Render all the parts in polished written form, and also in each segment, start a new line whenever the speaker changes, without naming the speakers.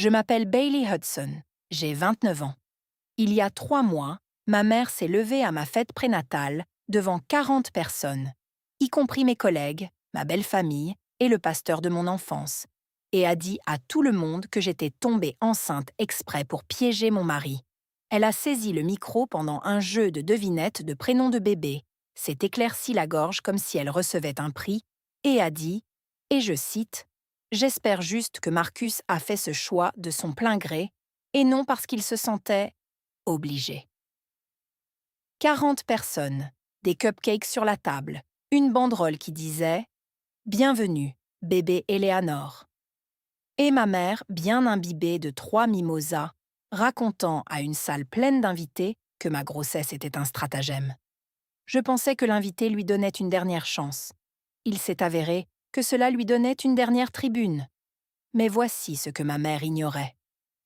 Je m'appelle Bailey Hudson, j'ai 29 ans. Il y a 3 mois, ma mère s'est levée à ma fête prénatale devant 40 personnes, y compris mes collègues, ma belle famille et le pasteur de mon enfance, et a dit à tout le monde que j'étais tombée enceinte exprès pour piéger mon mari. Elle a saisi le micro pendant un jeu de devinettes de prénoms de bébé, s'est éclaircie la gorge comme si elle recevait un prix, et a dit, et je cite, J'espère juste que Marcus a fait ce choix de son plein gré et non parce qu'il se sentait obligé. 40 personnes, des cupcakes sur la table, une banderole qui disait « Bienvenue, bébé Éléanore ». Et ma mère, bien imbibée de 3 mimosas, racontant à une salle pleine d'invités que ma grossesse était un stratagème. Je pensais que l'invité lui donnait une dernière chance. Il s'est avéré que cela lui donnait une dernière tribune. Mais voici ce que ma mère ignorait.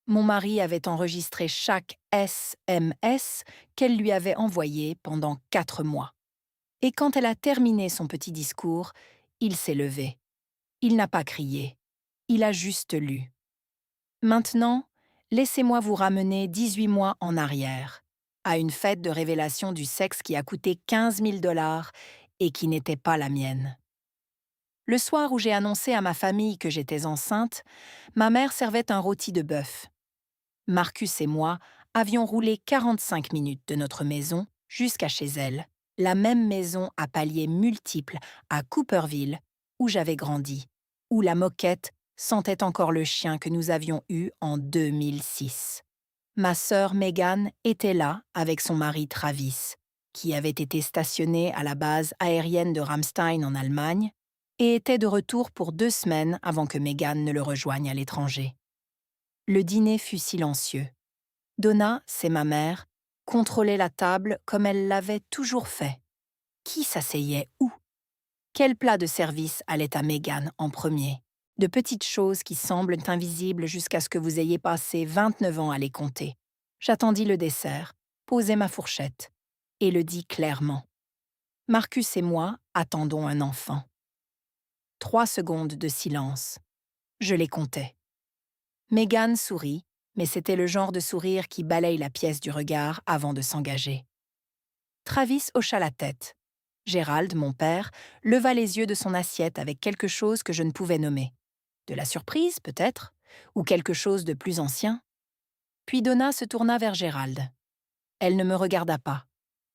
Mon mari avait enregistré chaque SMS qu'elle lui avait envoyé pendant 4 mois. Et quand elle a terminé son petit discours, il s'est levé. Il n'a pas crié. Il a juste lu. Maintenant, laissez-moi vous ramener 18 mois en arrière, à une fête de révélation du sexe qui a coûté 15 000 $ et qui n'était pas la mienne. Le soir où j'ai annoncé à ma famille que j'étais enceinte, ma mère servait un rôti de bœuf. Marcus et moi avions roulé 45 minutes de notre maison jusqu'à chez elle, la même maison à paliers multiples à Cooperville, où j'avais grandi, où la moquette sentait encore le chien que nous avions eu en 2006. Ma sœur Megan était là avec son mari Travis, qui avait été stationné à la base aérienne de Ramstein en Allemagne et était de retour pour 2 semaines avant que Megan ne le rejoigne à l'étranger. Le dîner fut silencieux. Donna, c'est ma mère, contrôlait la table comme elle l'avait toujours fait. Qui s'asseyait où? Quel plat de service allait à Megan en premier? De petites choses qui semblent invisibles jusqu'à ce que vous ayez passé 29 ans à les compter. J'attendis le dessert, posai ma fourchette, et le dis clairement. Marcus et moi attendons un enfant. 3 secondes de silence. Je les comptais. Megan sourit, mais c'était le genre de sourire qui balaye la pièce du regard avant de s'engager. Travis hocha la tête. Gérald, mon père, leva les yeux de son assiette avec quelque chose que je ne pouvais nommer. De la surprise, peut-être, ou quelque chose de plus ancien. Puis Donna se tourna vers Gérald. Elle ne me regarda pas.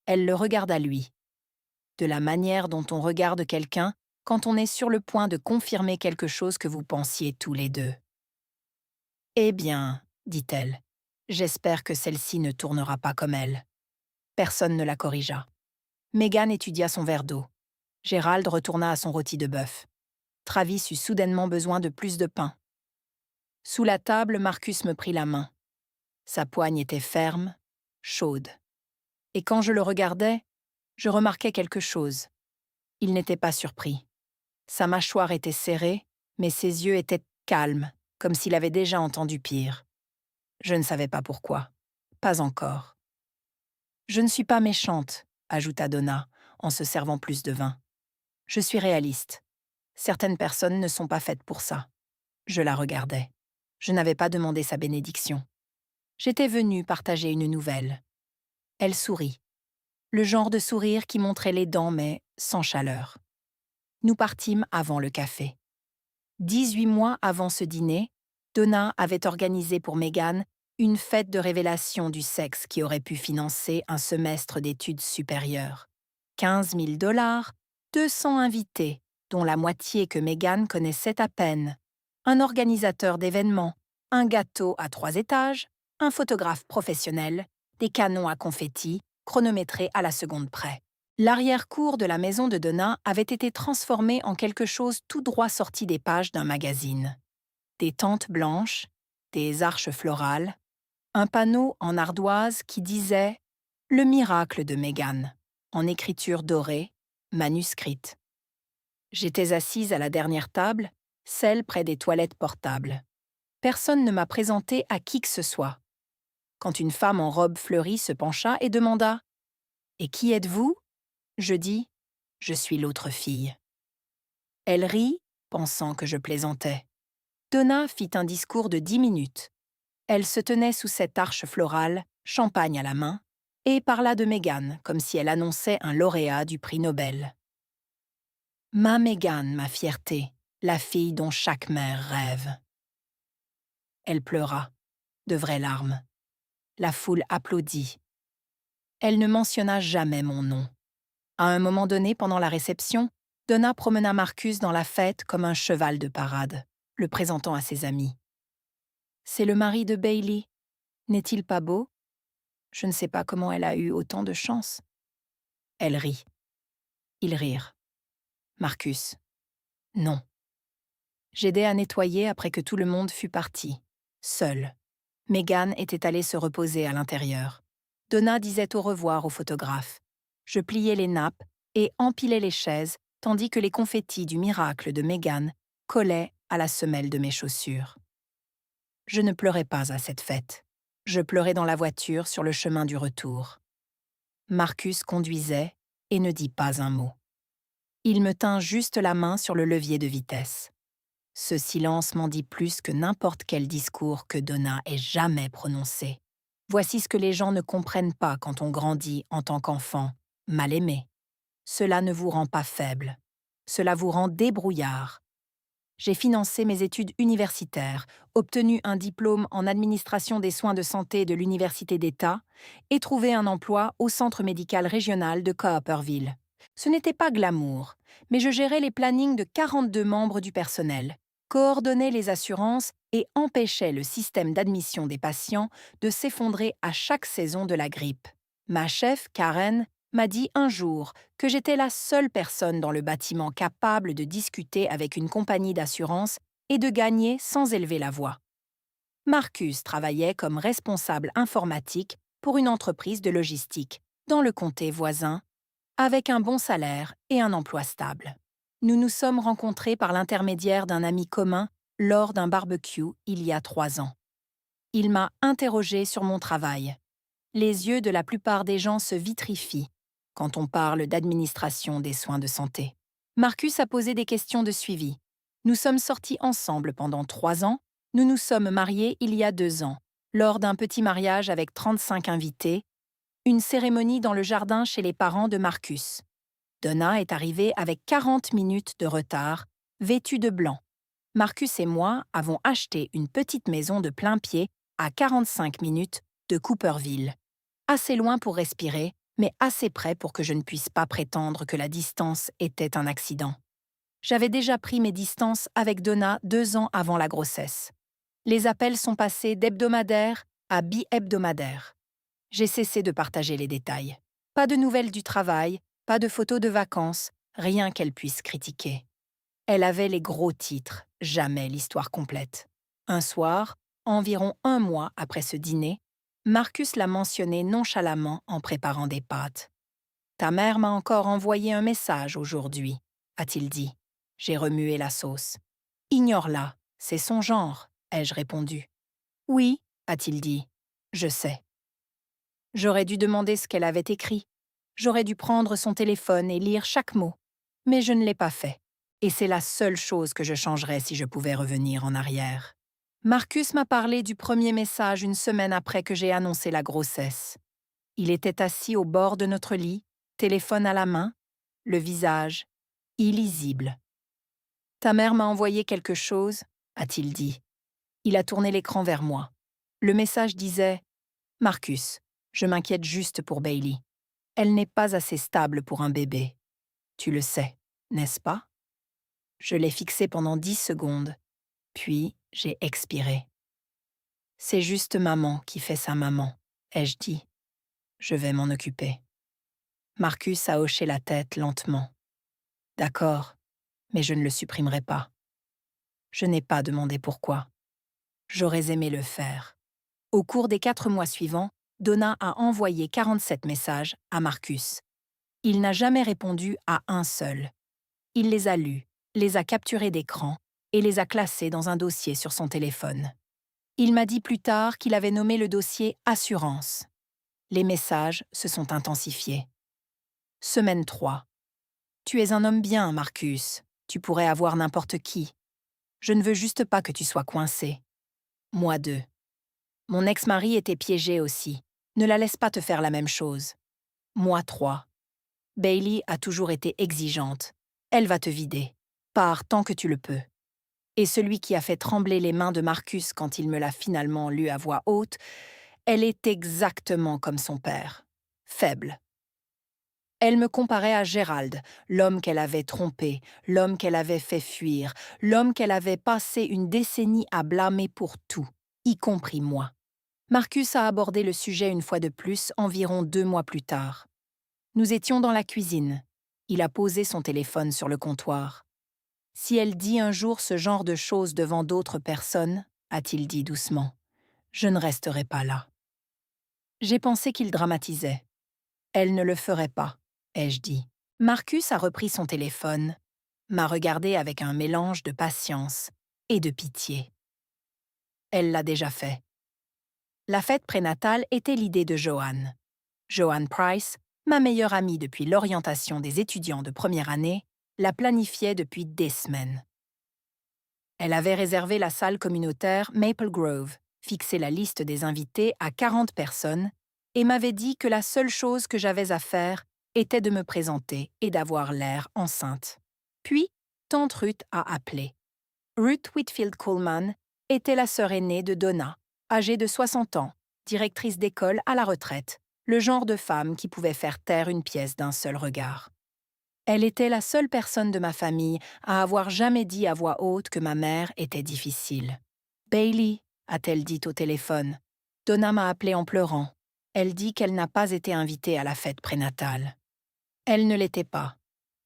Elle le regarda lui. De la manière dont on regarde quelqu'un quand on est sur le point de confirmer quelque chose que vous pensiez tous les deux. « Eh bien, dit-elle, j'espère que celle-ci ne tournera pas comme elle. » Personne ne la corrigea. Megan étudia son verre d'eau. Gérald retourna à son rôti de bœuf. Travis eut soudainement besoin de plus de pain. Sous la table, Marcus me prit la main. Sa poigne était ferme, chaude. Et quand je le regardais, je remarquais quelque chose. Il n'était pas surpris. Sa mâchoire était serrée, mais ses yeux étaient calmes, comme s'il avait déjà entendu pire. Je ne savais pas pourquoi. Pas encore. « Je ne suis pas méchante, » ajouta Donna, en se servant plus de vin. « Je suis réaliste. Certaines personnes ne sont pas faites pour ça. » Je la regardais. Je n'avais pas demandé sa bénédiction. J'étais venue partager une nouvelle. Elle sourit. Le genre de sourire qui montrait les dents, mais sans chaleur. Nous partîmes avant le café. 18 mois avant ce dîner, Donna avait organisé pour Megan une fête de révélation du sexe qui aurait pu financer un semestre d'études supérieures. 15 000 $, 200 invités, dont la moitié que Megan connaissait à peine, un organisateur d'événements, un gâteau à 3 étages, un photographe professionnel, des canons à confettis, chronométrés à la seconde près. L'arrière-cour de la maison de Donna avait été transformée en quelque chose tout droit sorti des pages d'un magazine. Des tentes blanches, des arches florales, un panneau en ardoise qui disait « Le miracle de Megan » en écriture dorée, manuscrite. J'étais assise à la dernière table, celle près des toilettes portables. Personne ne m'a présenté à qui que ce soit. Quand une femme en robe fleurie se pencha et demanda « Et qui êtes-vous » Je dis « Je suis l'autre fille ». Elle rit, pensant que je plaisantais. Donna fit un discours de 10 minutes. Elle se tenait sous cette arche florale, champagne à la main, et parla de Meghan comme si elle annonçait un lauréat du prix Nobel. Ma Meghan, ma fierté, la fille dont chaque mère rêve. Elle pleura, de vraies larmes. La foule applaudit. Elle ne mentionna jamais mon nom. À un moment donné, pendant la réception, Donna promena Marcus dans la fête comme un cheval de parade, le présentant à ses amis. « C'est le mari de Bailey. N'est-il pas beau? Je ne sais pas comment elle a eu autant de chance. » Elle rit. Ils rirent. Marcus. Non. J'aidai à nettoyer après que tout le monde fut parti. Seule. Meghan était allée se reposer à l'intérieur. Donna disait au revoir au photographe. Je pliais les nappes et empilais les chaises, tandis que les confettis du miracle de Meghan collaient à la semelle de mes chaussures. Je ne pleurais pas à cette fête. Je pleurais dans la voiture sur le chemin du retour. Marcus conduisait et ne dit pas un mot. Il me tint juste la main sur le levier de vitesse. Ce silence m'en dit plus que n'importe quel discours que Donna ait jamais prononcé. Voici ce que les gens ne comprennent pas quand on grandit en tant qu'enfant, mal aimé. Cela ne vous rend pas faible. Cela vous rend débrouillard. J'ai financé mes études universitaires, obtenu un diplôme en administration des soins de santé de l'Université d'État et trouvé un emploi au Centre médical régional de Cooperville. Ce n'était pas glamour, mais je gérais les plannings de 42 membres du personnel, coordonnais les assurances et empêchais le système d'admission des patients de s'effondrer à chaque saison de la grippe. Ma chef, Karen, m'a dit un jour que j'étais la seule personne dans le bâtiment capable de discuter avec une compagnie d'assurance et de gagner sans élever la voix. Marcus travaillait comme responsable informatique pour une entreprise de logistique dans le comté voisin, avec un bon salaire et un emploi stable. Nous nous sommes rencontrés par l'intermédiaire d'un ami commun lors d'un barbecue il y a 3 ans. Il m'a interrogé sur mon travail. Les yeux de la plupart des gens se vitrifient quand on parle d'administration des soins de santé. Marcus a posé des questions de suivi. Nous sommes sortis ensemble pendant 3 ans. Nous nous sommes mariés il y a 2 ans, lors d'un petit mariage avec 35 invités, une cérémonie dans le jardin chez les parents de Marcus. Donna est arrivée avec 40 minutes de retard, vêtue de blanc. Marcus et moi avons acheté une petite maison de plain-pied à 45 minutes de Cooperville. Assez loin pour respirer, mais assez près pour que je ne puisse pas prétendre que la distance était un accident. J'avais déjà pris mes distances avec Donna 2 ans avant la grossesse. Les appels sont passés d'hebdomadaire à bi-hebdomadaire. J'ai cessé de partager les détails. Pas de nouvelles du travail, pas de photos de vacances, rien qu'elle puisse critiquer. Elle avait les gros titres, jamais l'histoire complète. Un soir, environ 1 mois après ce dîner, Marcus l'a mentionné nonchalamment en préparant des pâtes. « Ta mère m'a encore envoyé un message aujourd'hui », a-t-il dit. J'ai remué la sauce. « Ignore-la, c'est son genre », ai-je répondu. « Oui », a-t-il dit. « Je sais. » J'aurais dû demander ce qu'elle avait écrit. J'aurais dû prendre son téléphone et lire chaque mot. Mais je ne l'ai pas fait. Et c'est la seule chose que je changerais si je pouvais revenir en arrière. Marcus m'a parlé du premier message une semaine après que j'ai annoncé la grossesse. Il était assis au bord de notre lit, téléphone à la main, le visage illisible. « Ta mère m'a envoyé quelque chose ?» a-t-il dit. Il a tourné l'écran vers moi. Le message disait « Marcus, je m'inquiète juste pour Bailey. Elle n'est pas assez stable pour un bébé. Tu le sais, n'est-ce pas ?» Je l'ai fixé pendant 10 secondes, puis j'ai expiré. « C'est juste maman qui fait sa maman, » ai-je dit. « Je vais m'en occuper. » Marcus a hoché la tête lentement. « D'accord, mais je ne le supprimerai pas. » Je n'ai pas demandé pourquoi. J'aurais aimé le faire. Au cours des 4 mois suivants, Donna a envoyé 47 messages à Marcus. Il n'a jamais répondu à un seul. Il les a lus, les a capturés d'écran et les a classés dans un dossier sur son téléphone. Il m'a dit plus tard qu'il avait nommé le dossier « Assurance ». Les messages se sont intensifiés. Semaine 3. « Tu es un homme bien, Marcus. Tu pourrais avoir n'importe qui. » Je ne veux juste pas que tu sois coincé. Moi 2. Mon ex-mari était piégé aussi. Ne la laisse pas te faire la même chose. Moi 3. Bailey a toujours été exigeante. Elle va te vider. Pars tant que tu le peux. Et celui qui a fait trembler les mains de Marcus quand il me l'a finalement lu à voix haute, elle est exactement comme son père. Faible. Elle me comparait à Gérald, l'homme qu'elle avait trompé, l'homme qu'elle avait fait fuir, l'homme qu'elle avait passé une décennie à blâmer pour tout, y compris moi. Marcus a abordé le sujet une fois de plus, environ 2 mois plus tard. Nous étions dans la cuisine. Il a posé son téléphone sur le comptoir. « Si elle dit un jour ce genre de choses devant d'autres personnes, a-t-il dit doucement, je ne resterai pas là. » J'ai pensé qu'il dramatisait. Elle ne le ferait pas, ai-je dit. Marcus a repris son téléphone, m'a regardé avec un mélange de patience et de pitié. Elle l'a déjà fait. La fête prénatale était l'idée de Joanne. Joanne Price, ma meilleure amie depuis l'orientation des étudiants de première année, la planifiait depuis des semaines. Elle avait réservé la salle communautaire Maple Grove, fixé la liste des invités à 40 personnes et m'avait dit que la seule chose que j'avais à faire était de me présenter et d'avoir l'air enceinte. Puis, tante Ruth a appelé. Ruth Whitfield Coleman était la sœur aînée de Donna, âgée de 60 ans, directrice d'école à la retraite, le genre de femme qui pouvait faire taire une pièce d'un seul regard. Elle était la seule personne de ma famille à avoir jamais dit à voix haute que ma mère était difficile. « Bailey », a-t-elle dit au téléphone. Donna m'a appelée en pleurant. Elle dit qu'elle n'a pas été invitée à la fête prénatale. Elle ne l'était pas.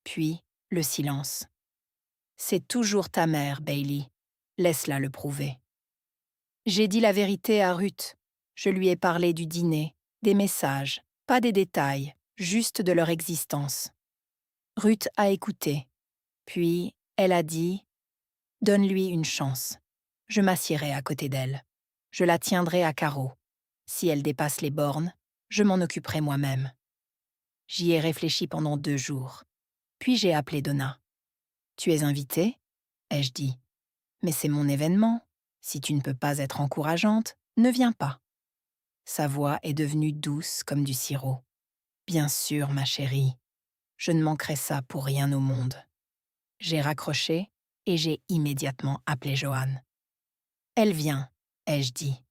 Puis, le silence. « C'est toujours ta mère, Bailey. Laisse-la le prouver. » J'ai dit la vérité à Ruth. Je lui ai parlé du dîner, des messages, pas des détails, juste de leur existence. Ruth a écouté. Puis, elle a dit « Donne-lui une chance. Je m'assiérai à côté d'elle. Je la tiendrai à carreau. Si elle dépasse les bornes, je m'en occuperai moi-même. » J'y ai réfléchi pendant 2 jours. Puis j'ai appelé Donna. « Tu es invitée ?» ai-je dit. « Mais c'est mon événement. Si tu ne peux pas être encourageante, ne viens pas. » Sa voix est devenue douce comme du sirop. « Bien sûr, ma chérie. Je ne manquerai ça pour rien au monde. » J'ai raccroché et j'ai immédiatement appelé Joanne. « Elle vient, ai-je dit. »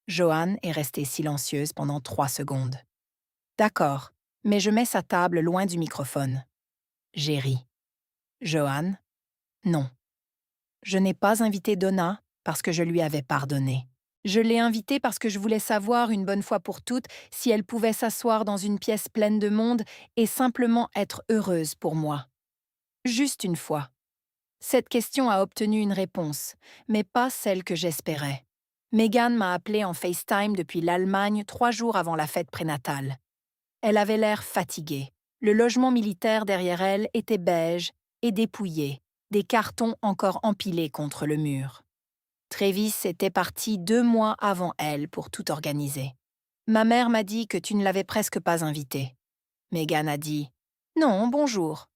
Joanne est restée silencieuse pendant 3 secondes. « D'accord, mais je mets sa table loin du microphone. » J'ai ri. « Joanne? Non. Je n'ai pas invité Donna parce que je lui avais pardonné. Je l'ai invitée parce que je voulais savoir une bonne fois pour toutes si elle pouvait s'asseoir dans une pièce pleine de monde et simplement être heureuse pour moi. Juste une fois. Cette question a obtenu une réponse, mais pas celle que j'espérais. Megan m'a appelé en FaceTime depuis l'Allemagne 3 jours avant la fête prénatale. Elle avait l'air fatiguée. Le logement militaire derrière elle était beige et dépouillé, des cartons encore empilés contre le mur. Travis était parti 2 mois avant elle pour tout organiser. Ma mère m'a dit que tu ne l'avais presque pas invité. Megan a dit « Non, bonjour. »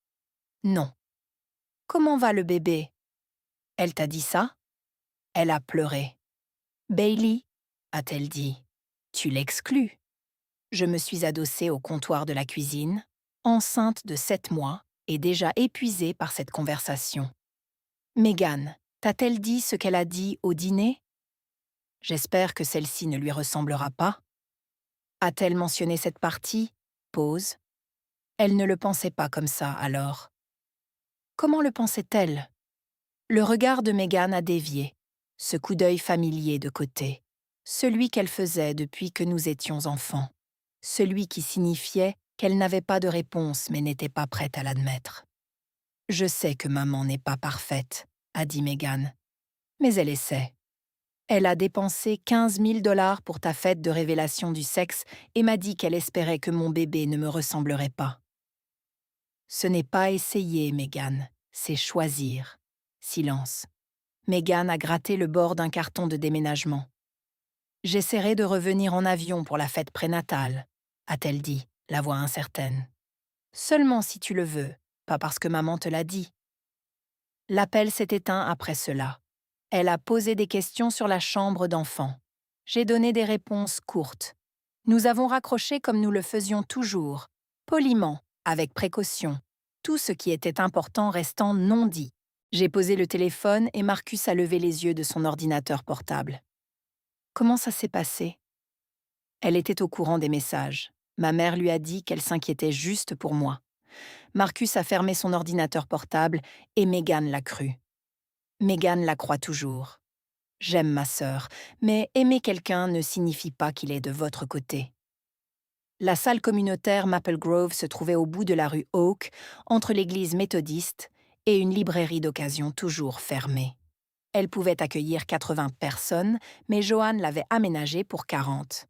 Non. « Comment va le bébé ?» Elle t'a dit ça? Elle a pleuré. « Bailey, a-t-elle dit, tu l'exclus. » Je me suis adossée au comptoir de la cuisine, enceinte de 7 mois et déjà épuisée par cette conversation. Megan, t'a-t-elle dit ce qu'elle a dit au dîner? J'espère que celle-ci ne lui ressemblera pas. A-t-elle mentionné cette partie? Pause. Elle ne le pensait pas comme ça, alors. Comment le pensait-elle? Le regard de Megan a dévié, ce coup d'œil familier de côté, celui qu'elle faisait depuis que nous étions enfants, celui qui signifiait qu'elle n'avait pas de réponse mais n'était pas prête à l'admettre. « Je sais que maman n'est pas parfaite, » a dit Megan, « mais elle essaie. Elle a dépensé 15 000 $ pour ta fête de révélation du sexe et m'a dit qu'elle espérait que mon bébé ne me ressemblerait pas. » Ce n'est pas essayer, Megan, c'est choisir. Silence. Megan a gratté le bord d'un carton de déménagement. « J'essaierai de revenir en avion pour la fête prénatale, » a-t-elle dit, la voix incertaine. « Seulement si tu le veux, pas parce que maman te l'a dit. » L'appel s'est éteint après cela, Elle a posé des questions sur la chambre d'enfant. J'ai donné des réponses courtes. Nous avons raccroché comme nous le faisions toujours, poliment, avec précaution, tout ce qui était important restant non dit. J'ai posé le téléphone et Marcus a levé les yeux de son ordinateur portable. Comment ça s'est passé? Elle était au courant des messages. Ma mère lui a dit qu'elle s'inquiétait juste pour moi. Marcus a fermé son ordinateur portable et Megan l'a cru. Megan la croit toujours. J'aime ma sœur, mais aimer quelqu'un ne signifie pas qu'il est de votre côté. La salle communautaire Maple Grove se trouvait au bout de la rue Oak, entre l'église méthodiste et une librairie d'occasion toujours fermée. Elle pouvait accueillir 80 personnes, mais Joanne l'avait aménagée pour 40.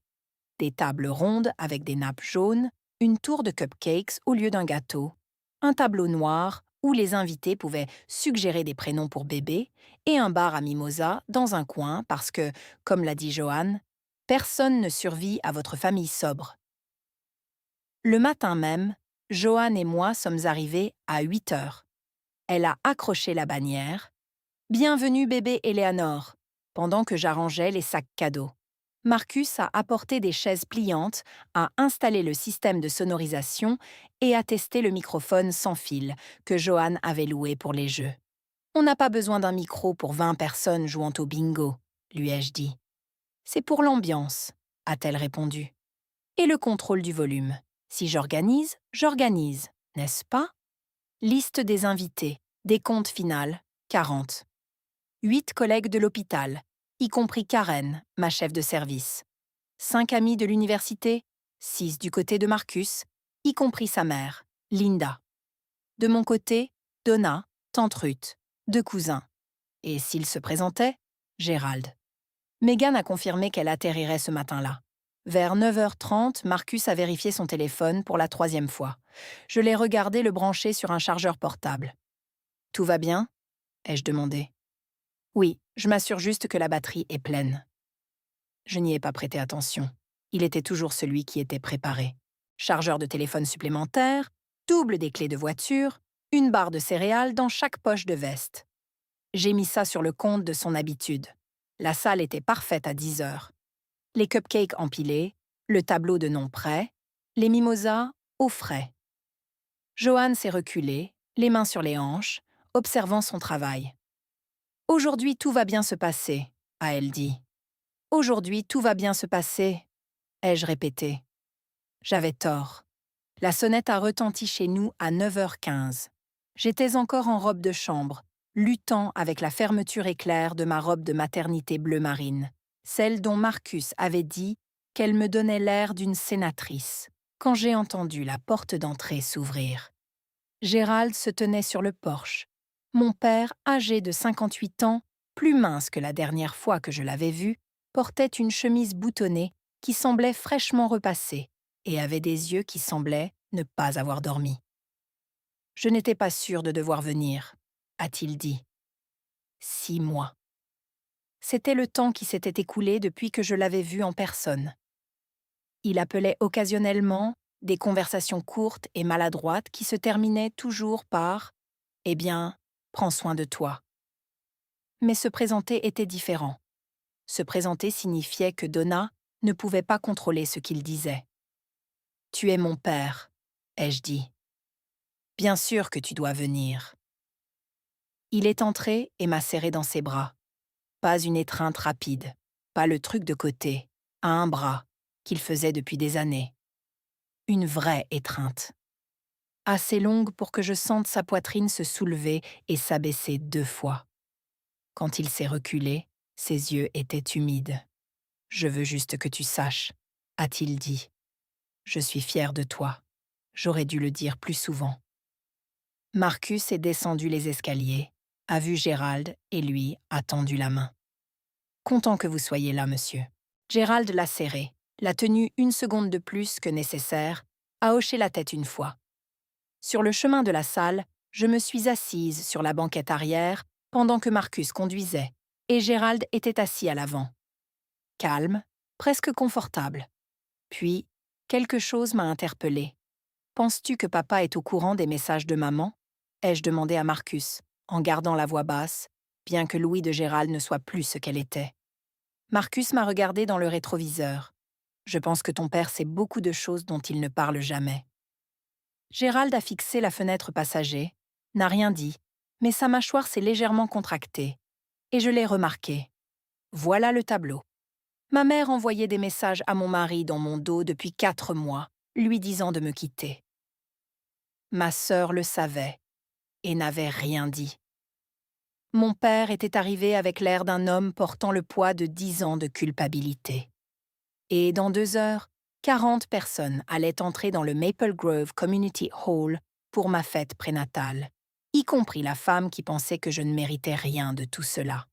Des tables rondes avec des nappes jaunes, une tour de cupcakes au lieu d'un gâteau, un tableau noir où les invités pouvaient suggérer des prénoms pour bébé et un bar à mimosa dans un coin parce que, comme l'a dit Joanne, personne ne survit à votre famille sobre. Le matin même, Joanne et moi sommes arrivés à 8 heures. Elle a accroché la bannière « Bienvenue bébé Eleanor » pendant que j'arrangeais les sacs cadeaux. Marcus a apporté des chaises pliantes, a installé le système de sonorisation et a testé le microphone sans fil que Joanne avait loué pour les jeux. « On n'a pas besoin d'un micro pour 20 personnes jouant au bingo », lui ai-je dit. « C'est pour l'ambiance », a-t-elle répondu. « Et le contrôle du volume. Si j'organise, n'est-ce pas ?» Liste des invités, décompte final, 40. 8 collègues de l'hôpital, y compris Karen, ma chef de service. 5 amis de l'université, 6 du côté de Marcus, y compris sa mère, Linda. De mon côté, Donna, tante Ruth, 2 cousins. Et s'il se présentait, Gérald. Megan a confirmé qu'elle atterrirait ce matin-là. Vers 9h30, Marcus a vérifié son téléphone pour la 3e fois. Je l'ai regardé le brancher sur un chargeur portable. « Tout va bien ?» ai-je demandé. « Oui, je m'assure juste que la batterie est pleine. » Je n'y ai pas prêté attention. Il était toujours celui qui était préparé. Chargeur de téléphone supplémentaire, double des clés de voiture, une barre de céréales dans chaque poche de veste. J'ai mis ça sur le compte de son habitude. La salle était parfaite à 10 heures. Les cupcakes empilés, le tableau de nom prêt, les mimosas au frais. Joanne s'est reculée, les mains sur les hanches, observant son travail. « Aujourd'hui, tout va bien se passer », a-t-elle dit. « Aujourd'hui, tout va bien se passer », ai-je répété. J'avais tort. La sonnette a retenti chez nous à 9h15. J'étais encore en robe de chambre, luttant avec la fermeture éclair de ma robe de maternité bleu marine, celle dont Marcus avait dit qu'elle me donnait l'air d'une sénatrice, quand j'ai entendu la porte d'entrée s'ouvrir. Gérald se tenait sur le porche. Mon père, âgé de 58 ans, plus mince que la dernière fois que je l'avais vu, portait une chemise boutonnée qui semblait fraîchement repassée et avait des yeux qui semblaient ne pas avoir dormi. « Je n'étais pas sûr de devoir venir », a-t-il dit. 6 mois. C'était le temps qui s'était écoulé depuis que je l'avais vu en personne. Il appelait occasionnellement, des conversations courtes et maladroites qui se terminaient toujours par « Eh bien, prends soin de toi ». Mais se présenter était différent. Se présenter signifiait que Donna ne pouvait pas contrôler ce qu'il disait. « Tu es mon père », ai-je dit. « Bien sûr que tu dois venir. » Il est entré et m'a serré dans ses bras. Pas une étreinte rapide, pas le truc de côté, à un bras, qu'il faisait depuis des années. Une vraie étreinte. Assez longue pour que je sente sa poitrine se soulever et s'abaisser 2 fois. Quand il s'est reculé, ses yeux étaient humides. « Je veux juste que tu saches », a-t-il dit. « Je suis fier de toi. J'aurais dû le dire plus souvent. » Marcus est descendu les escaliers, a vu Gérald et lui a tendu la main. « Content que vous soyez là, monsieur. » Gérald l'a serré, l'a tenu 1 seconde de plus que nécessaire, a hoché la tête 1 fois. Sur le chemin de la salle, je me suis assise sur la banquette arrière pendant que Marcus conduisait, et Gérald était assis à l'avant. Calme, presque confortable. Puis, quelque chose m'a interpellée. « Penses-tu que papa est au courant des messages de maman ?» ai-je demandé à Marcus, en gardant la voix basse. « bien que l'ouïe de Gérald ne soit plus ce qu'elle était. Marcus m'a regardé dans le rétroviseur. Je pense que ton père sait beaucoup de choses dont il ne parle jamais. Gérald a fixé la fenêtre passager, n'a rien dit, mais sa mâchoire s'est légèrement contractée. Et je l'ai remarqué. Voilà le tableau. Ma mère envoyait des messages à mon mari dans mon dos depuis 4 mois, lui disant de me quitter. Ma sœur le savait et n'avait rien dit. Mon père était arrivé avec l'air d'un homme portant le poids de 10 ans de culpabilité. Et dans 2 heures, 40 personnes allaient entrer dans le Maple Grove Community Hall pour ma fête prénatale, y compris la femme qui pensait que je ne méritais rien de tout cela.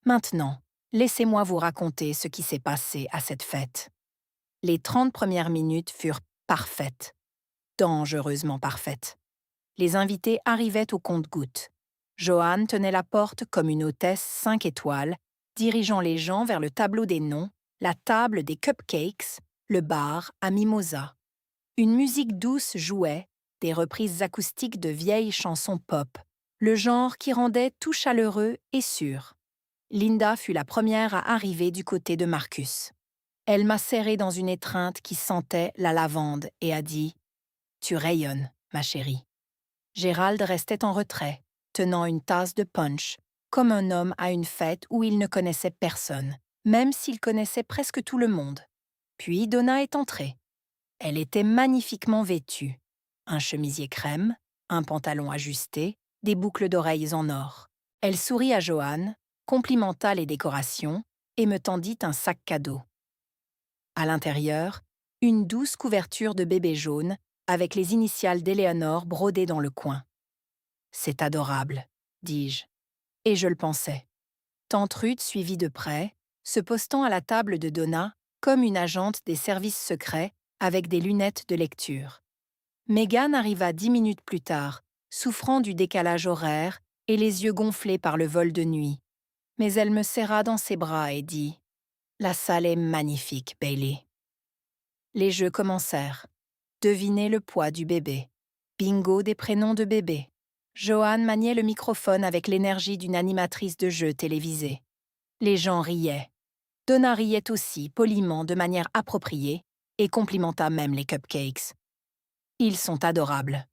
Maintenant, laissez-moi vous raconter ce qui s'est passé à cette fête. Les 30 premières minutes furent parfaites, dangereusement parfaites. Les invités arrivaient au compte-gouttes. Joanne tenait la porte comme une hôtesse 5 étoiles, dirigeant les gens vers le tableau des noms, la table des cupcakes, le bar à mimosa. Une musique douce jouait, des reprises acoustiques de vieilles chansons pop, le genre qui rendait tout chaleureux et sûr. Linda fut la première à arriver du côté de Marcus. Elle m'a serré dans une étreinte qui sentait la lavande et a dit « Tu rayonnes, ma chérie ». Gérald restait en retrait, tenant une tasse de punch, comme un homme à une fête où il ne connaissait personne, même s'il connaissait presque tout le monde. Puis Donna est entrée. Elle était magnifiquement vêtue. Un chemisier crème, un pantalon ajusté, des boucles d'oreilles en or. Elle sourit à Joanne, complimenta les décorations et me tendit un sac cadeau. À l'intérieur, une douce couverture de bébé jaune avec les initiales d'Éléonore brodées dans le coin. « C'est adorable », dis-je. Et je le pensais. Tante Ruth suivit de près, se postant à la table de Donna comme une agente des services secrets avec des lunettes de lecture. Megan arriva 10 minutes plus tard, souffrant du décalage horaire et les yeux gonflés par le vol de nuit. Mais elle me serra dans ses bras et dit « La salle est magnifique, Bailey ». Les jeux commencèrent. Devinez le poids du bébé. Bingo des prénoms de bébé. Joanne maniait le microphone avec l'énergie d'une animatrice de jeux télévisée. Les gens riaient. Donna riait aussi, poliment, de manière appropriée, et complimenta même les cupcakes. Ils sont adorables.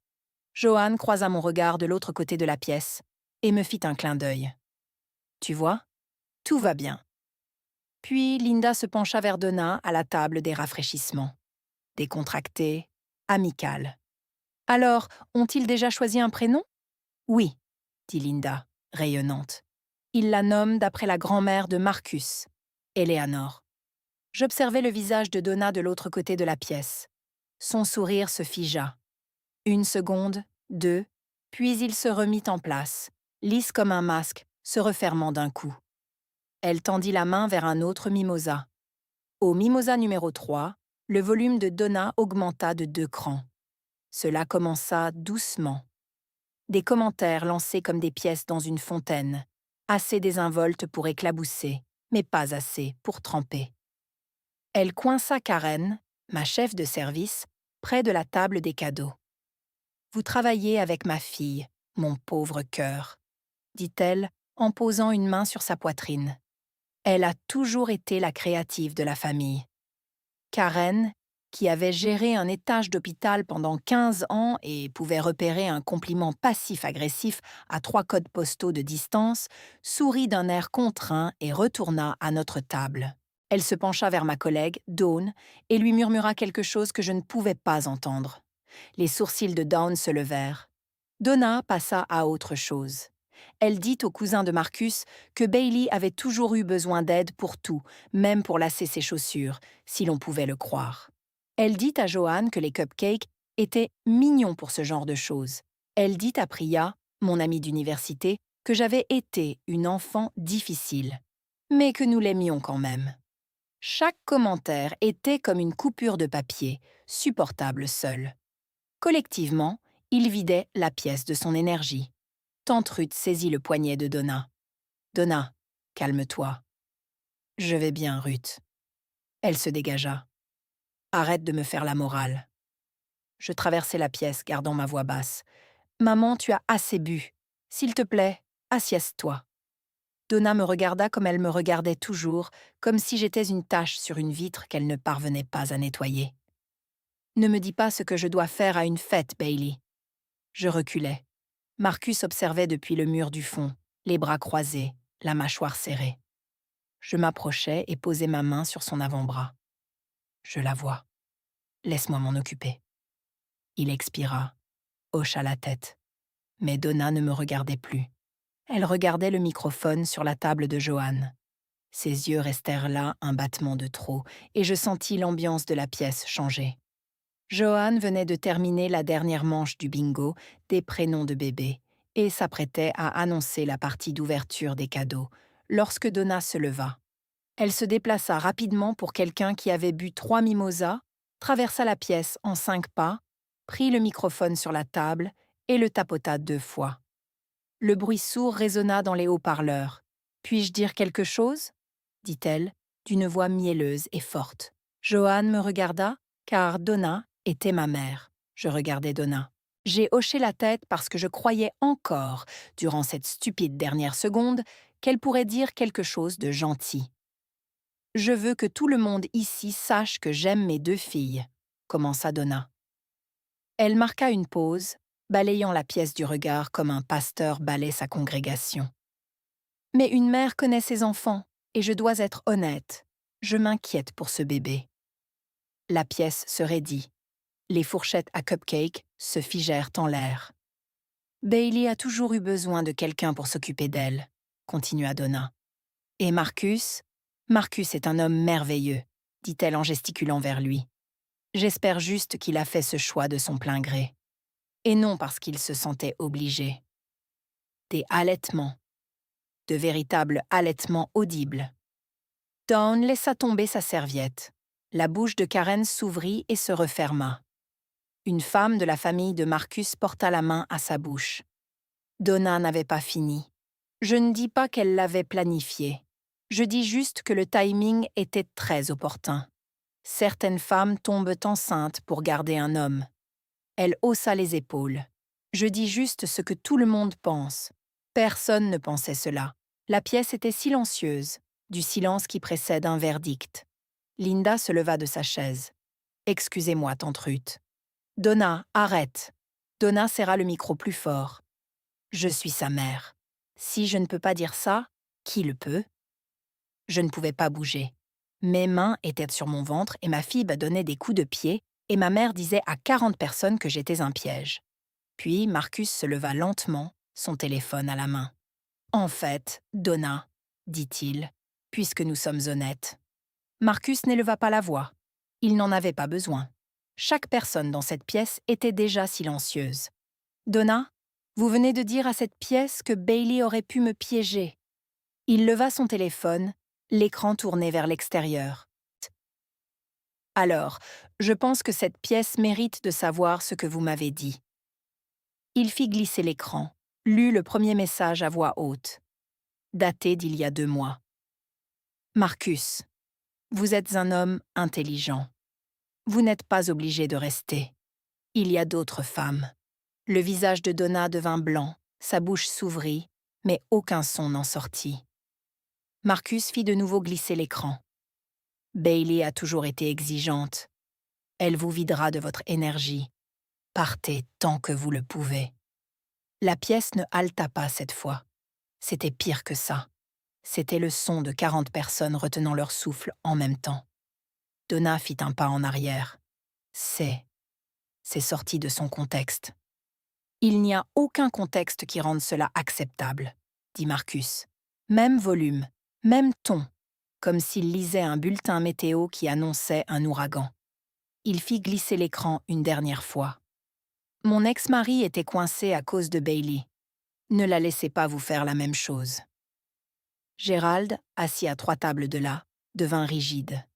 Joanne croisa mon regard de l'autre côté de la pièce et me fit un clin d'œil. Tu vois, tout va bien. Puis Linda se pencha vers Donna à la table des rafraîchissements. Décontractée, amicale. Alors, ont-ils déjà choisi un prénom ? Oui, dit Linda, rayonnante. Ils la nomment d'après la grand-mère de Marcus, Eleanor. J'observai le visage de Donna de l'autre côté de la pièce. Son sourire se figea. 1 seconde, 2, puis il se remit en place, lisse comme un masque, se refermant d'un coup. Elle tendit la main vers un autre mimosa. Au mimosa numéro 3, le volume de Donna augmenta de 2 crans. Cela commença doucement. Des commentaires lancés comme des pièces dans une fontaine, assez désinvoltes pour éclabousser, mais pas assez pour tremper. Elle coinça Karen, ma chef de service, près de la table des cadeaux. « Vous travaillez avec ma fille, mon pauvre cœur », dit-elle en posant une main sur sa poitrine. Elle a toujours été la créative de la famille. Karen, qui avait géré un étage d'hôpital pendant 15 ans et pouvait repérer un compliment passif-agressif à 3 codes postaux de distance, sourit d'un air contraint et retourna à notre table. Elle se pencha vers ma collègue, Dawn, et lui murmura quelque chose que je ne pouvais pas entendre. Les sourcils de Dawn se levèrent. Donna passa à autre chose. Elle dit au cousin de Marcus que Bailey avait toujours eu besoin d'aide pour tout, même pour lasser ses chaussures, si l'on pouvait le croire. Elle dit à Joanne que les cupcakes étaient mignons pour ce genre de choses. Elle dit à Priya, mon amie d'université, que j'avais été une enfant difficile, mais que nous l'aimions quand même. Chaque commentaire était comme une coupure de papier, supportable seul. Collectivement, il vidait la pièce de son énergie. Tante Ruth saisit le poignet de Donna. « Donna, calme-toi. »« Je vais bien, Ruth. » Elle se dégagea. « Arrête de me faire la morale. » Je traversai la pièce, gardant ma voix basse. « Maman, tu as assez bu. S'il te plaît, Assieds-toi. Donna me regarda comme elle me regardait toujours, comme si j'étais une tache sur une vitre qu'elle ne parvenait pas à nettoyer. Ne me dis pas ce que je dois faire à une fête, Bailey. Je reculai. Marcus observait depuis le mur du fond, les bras croisés, la mâchoire serrée. Je m'approchai et posai ma main sur son avant-bras. Je la vois. Laisse-moi m'en occuper. Il expira, hocha la tête. Mais Donna ne me regardait plus. Elle regardait le microphone sur la table de Johan. Ses yeux restèrent là un battement de trop, et je sentis l'ambiance de la pièce changer. Johan venait de terminer la dernière manche du bingo des prénoms de bébés et s'apprêtait à annoncer la partie d'ouverture des cadeaux, lorsque Donna se leva. Elle se déplaça rapidement pour quelqu'un qui avait bu 3 mimosas, traversa la pièce en 5 pas, prit le microphone sur la table et le tapota 2 fois. Le bruit sourd résonna dans les haut-parleurs. « Puis-je dire quelque chose ?» dit-elle, d'une voix mielleuse et forte. Johan me regarda, car Donna était ma mère. Je regardais Donna. J'ai hoché la tête parce que je croyais encore, durant cette stupide dernière seconde, qu'elle pourrait dire quelque chose de gentil. « Je veux que tout le monde ici sache que j'aime mes 2 filles, » commença Donna. Elle marqua une pause, balayant la pièce du regard comme un pasteur balaie sa congrégation. « Mais une mère connaît ses enfants, et je dois être honnête. Je m'inquiète pour ce bébé. » La pièce se raidit. Les fourchettes à cupcakes se figèrent en l'air. « Bailey a toujours eu besoin de quelqu'un pour s'occuper d'elle, » continua Donna. « Et Marcus est un homme merveilleux, » dit-elle en gesticulant vers lui. « J'espère juste qu'il a fait ce choix de son plein gré. Et non parce qu'il se sentait obligé. » Des halètements. De véritables halètements audibles. Dawn laissa tomber sa serviette. La bouche de Karen s'ouvrit et se referma. Une femme de la famille de Marcus porta la main à sa bouche. Donna n'avait pas fini. Je ne dis pas qu'elle l'avait planifié. Je dis juste que le timing était très opportun. Certaines femmes tombent enceintes pour garder un homme. Elle haussa les épaules. Je dis juste ce que tout le monde pense. Personne ne pensait cela. La pièce était silencieuse, du silence qui précède un verdict. Linda se leva de sa chaise. « Excusez-moi, tante Ruth. »« Donna, arrête. » Donna serra le micro plus fort. « Je suis sa mère. Si je ne peux pas dire ça, qui le peut ?» Je ne pouvais pas bouger. Mes mains étaient sur mon ventre et ma fille donnait des coups de pied et ma mère disait à 40 personnes que j'étais un piège. Puis Marcus se leva lentement, son téléphone à la main. « En fait, Donna, » dit-il, « puisque nous sommes honnêtes. » Marcus n'éleva pas la voix. Il n'en avait pas besoin. Chaque personne dans cette pièce était déjà silencieuse. « Donna, vous venez de dire à cette pièce que Bailey aurait pu me piéger. » Il leva son téléphone, l'écran tourné vers l'extérieur. « Alors, je pense que cette pièce mérite de savoir ce que vous m'avez dit. » Il fit glisser l'écran, lut le premier message à voix haute, daté d'il y a 2 mois. « Marcus, vous êtes un homme intelligent. Vous n'êtes pas obligé de rester. Il y a d'autres femmes. » Le visage de Donna devint blanc, sa bouche s'ouvrit, mais aucun son n'en sortit. Marcus fit de nouveau glisser l'écran. « Bailey a toujours été exigeante. Elle vous videra de votre énergie. Partez tant que vous le pouvez. » La pièce ne haleta pas cette fois. C'était pire que ça. C'était le son de 40 personnes retenant leur souffle en même temps. Donna fit un pas en arrière. C'est sorti de son contexte. « Il n'y a aucun contexte qui rende cela acceptable, » dit Marcus. Même volume, même ton, comme s'il lisait un bulletin météo qui annonçait un ouragan. Il fit glisser l'écran une dernière fois. « Mon ex-mari était coincé à cause de Bailey. Ne la laissez pas vous faire la même chose. » Gérald, assis à 3 tables de là, devint rigide.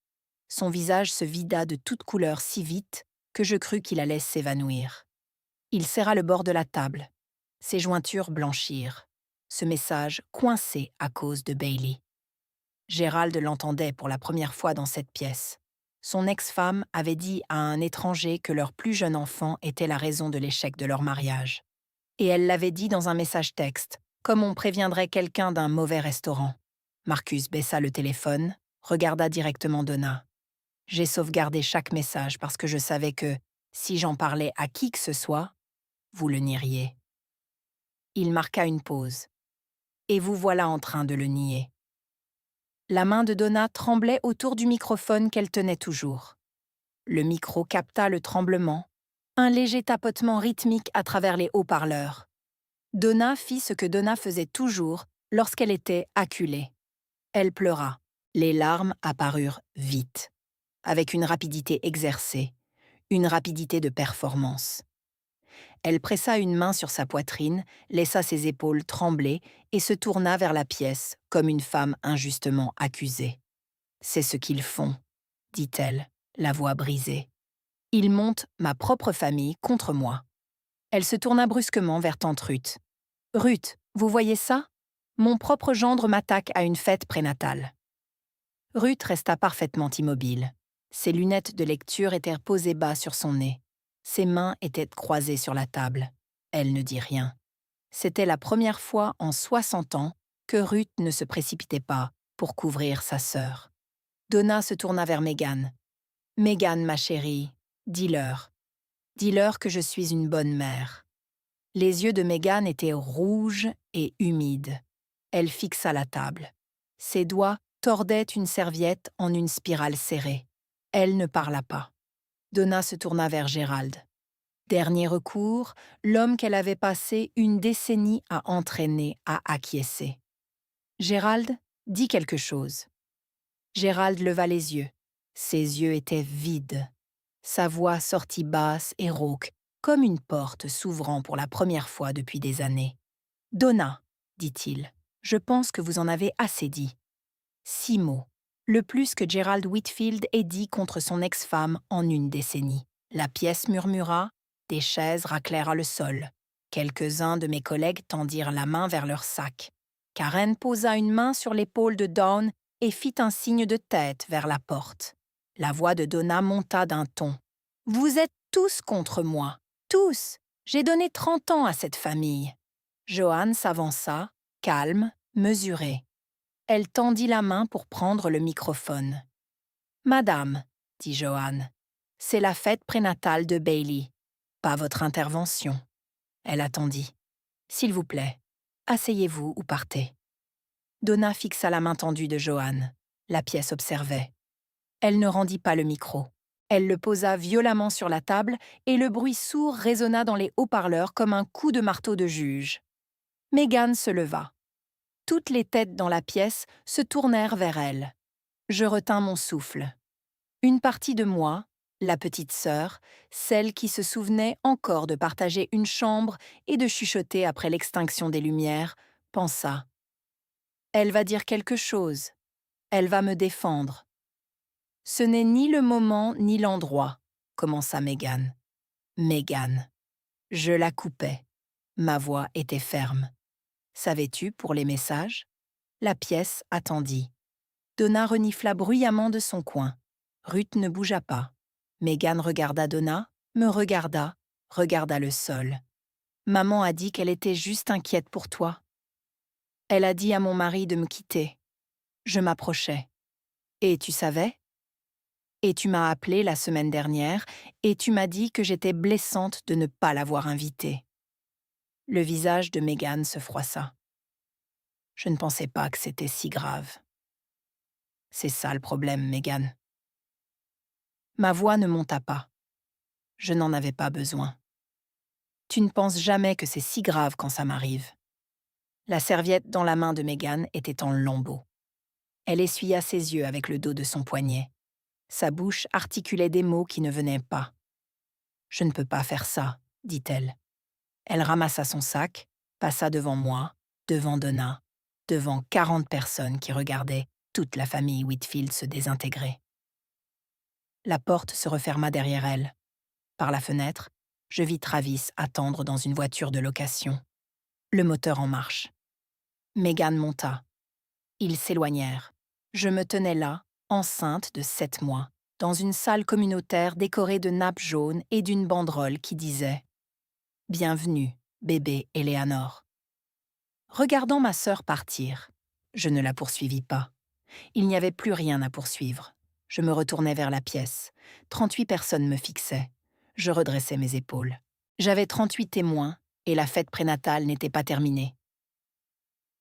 Son visage se vida de toute couleur si vite que je crus qu'il allait s'évanouir. Il serra le bord de la table. Ses jointures blanchirent. Ce message coincé à cause de Bailey. Gérald l'entendait pour la première fois dans cette pièce. Son ex-femme avait dit à un étranger que leur plus jeune enfant était la raison de l'échec de leur mariage. Et elle l'avait dit dans un message texte, comme on préviendrait quelqu'un d'un mauvais restaurant. Marcus baissa le téléphone, regarda directement Donna. J'ai sauvegardé chaque message parce que je savais que, si j'en parlais à qui que ce soit, vous le nieriez. Il marqua une pause. Et vous voilà en train de le nier. La main de Donna tremblait autour du microphone qu'elle tenait toujours. Le micro capta le tremblement, un léger tapotement rythmique à travers les haut-parleurs. Donna fit ce que Donna faisait toujours lorsqu'elle était acculée. Elle pleura. Les larmes apparurent vite, avec une rapidité exercée, une rapidité de performance. Elle pressa une main sur sa poitrine, laissa ses épaules trembler et se tourna vers la pièce comme une femme injustement accusée. « C'est ce qu'ils font, dit-elle, la voix brisée. Ils montent ma propre famille contre moi. » Elle se tourna brusquement vers tante Ruth. « Ruth, vous voyez ça? Mon propre gendre m'attaque à une fête prénatale. » Ruth resta parfaitement immobile. Ses lunettes de lecture étaient posées bas sur son nez. Ses mains étaient croisées sur la table. Elle ne dit rien. C'était la première fois en 60 ans que Ruth ne se précipitait pas pour couvrir sa sœur. Donna se tourna vers Meghan. « Meghan, ma chérie, dis-leur. Dis-leur que je suis une bonne mère. » Les yeux de Meghan étaient rouges et humides. Elle fixa la table. Ses doigts tordaient une serviette en une spirale serrée. Elle ne parla pas. Donna se tourna vers Gérald. Dernier recours, l'homme qu'elle avait passé une décennie à entraîner à acquiescer. « Gérald, dis quelque chose. » Gérald leva les yeux. Ses yeux étaient vides. Sa voix sortit basse et rauque, comme une porte s'ouvrant pour la première fois depuis des années. « Donna, dit-il, je pense que vous en avez assez dit. 6 mots, le plus que Gerald Whitfield ait dit contre son ex-femme en une décennie. » La pièce murmura, des chaises raclèrent le sol. Quelques-uns de mes collègues tendirent la main vers leur sac. Karen posa une main sur l'épaule de Dawn et fit un signe de tête vers la porte. La voix de Donna monta d'un ton. « Vous êtes tous contre moi, tous. J'ai donné 30 ans à cette famille. » Joanne s'avança, calme, mesurée. Elle tendit la main pour prendre le microphone. « Madame, dit Joanne, c'est la fête prénatale de Bailey, pas votre intervention. » Elle attendit. « S'il vous plaît, asseyez-vous ou partez. » Donna fixa la main tendue de Joanne. La pièce observait. Elle ne rendit pas le micro. Elle le posa violemment sur la table et le bruit sourd résonna dans les haut-parleurs comme un coup de marteau de juge. Meghan se leva. Toutes les têtes dans la pièce se tournèrent vers elle. Je retins mon souffle. Une partie de moi, la petite sœur, celle qui se souvenait encore de partager une chambre et de chuchoter après l'extinction des lumières, pensa. Elle va dire quelque chose. Elle va me défendre. Ce n'est ni le moment ni l'endroit, commença Meghan. Meghan. Je la coupais. Ma voix était ferme. Savais-tu pour les messages? La pièce attendit. Donna renifla bruyamment de son coin. Ruth ne bougea pas. Meghan regarda Donna, me regarda le sol. Maman a dit qu'elle était juste inquiète pour toi. Elle a dit à mon mari de me quitter. Je m'approchais. Et tu savais? Et tu m'as appelée la semaine dernière et tu m'as dit que j'étais blessante de ne pas l'avoir invitée. Le visage de Meghan se froissa. Je ne pensais pas que c'était si grave. C'est ça le problème, Meghan. Ma voix ne monta pas. Je n'en avais pas besoin. Tu ne penses jamais que c'est si grave quand ça m'arrive. La serviette dans la main de Meghan était en lambeaux. Elle essuya ses yeux avec le dos de son poignet. Sa bouche articulait des mots qui ne venaient pas. « Je ne peux pas faire ça, dit-elle. » Elle ramassa son sac, passa devant moi, devant Donna, devant 40 personnes qui regardaient toute la famille Whitfield se désintégrer. La porte se referma derrière elle. Par la fenêtre, je vis Travis attendre dans une voiture de location. Le moteur en marche. Meghan monta. Ils s'éloignèrent. Je me tenais là, enceinte de 7 mois, dans une salle communautaire décorée de nappes jaunes et d'une banderole qui disait « Bienvenue, bébé Eleanor ». regardant ma sœur partir. Je ne la poursuivis pas. Il n'y avait plus rien à poursuivre. Je me retournai vers la pièce. 38 personnes me fixaient. Je redressai mes épaules. J'avais 38 témoins et la fête prénatale n'était pas terminée.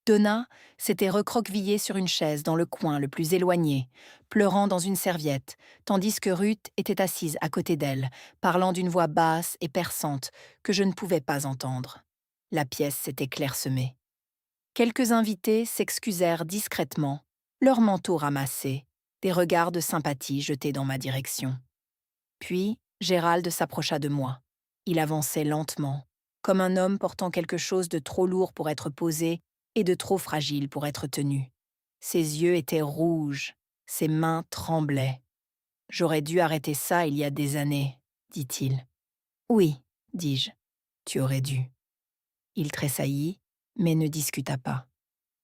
Donna s'était recroquevillée sur une chaise dans le coin le plus éloigné, pleurant dans une serviette, tandis que Ruth était assise à côté d'elle, parlant d'une voix basse et perçante que je ne pouvais pas entendre. La pièce s'était clairsemée. Quelques invités s'excusèrent discrètement, leurs manteaux ramassés, des regards de sympathie jetés dans ma direction. Puis, Gérald s'approcha de moi. Il avançait lentement, comme un homme portant quelque chose de trop lourd pour être posé et de trop fragile pour être tenu. Ses yeux étaient rouges, ses mains tremblaient. « J'aurais dû arrêter ça il y a des années, » dit-il. « Oui, dis-je, tu aurais dû. » Il tressaillit, mais ne discuta pas.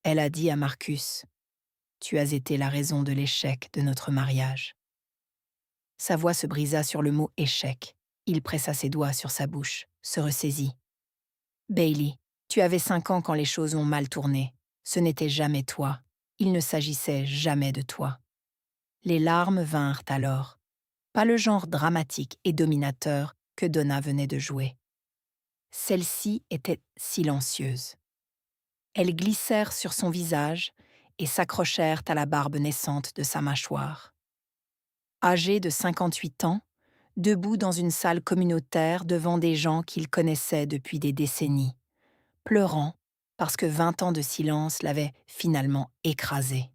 Elle a dit à Marcus, « Tu as été la raison de l'échec de notre mariage. » Sa voix se brisa sur le mot « échec ». Il pressa ses doigts sur sa bouche, se ressaisit. « Bailey, tu avais 5 ans quand les choses ont mal tourné. Ce n'était jamais toi. Il ne s'agissait jamais de toi. » Les larmes vinrent alors. Pas le genre dramatique et dominateur que Donna venait de jouer. Celles-ci étaient silencieuses. Elles glissèrent sur son visage et s'accrochèrent à la barbe naissante de sa mâchoire. Âgé de 58 ans, debout dans une salle communautaire devant des gens qu'il connaissait depuis des décennies, pleurant parce que 20 ans de silence l'avaient finalement écrasé.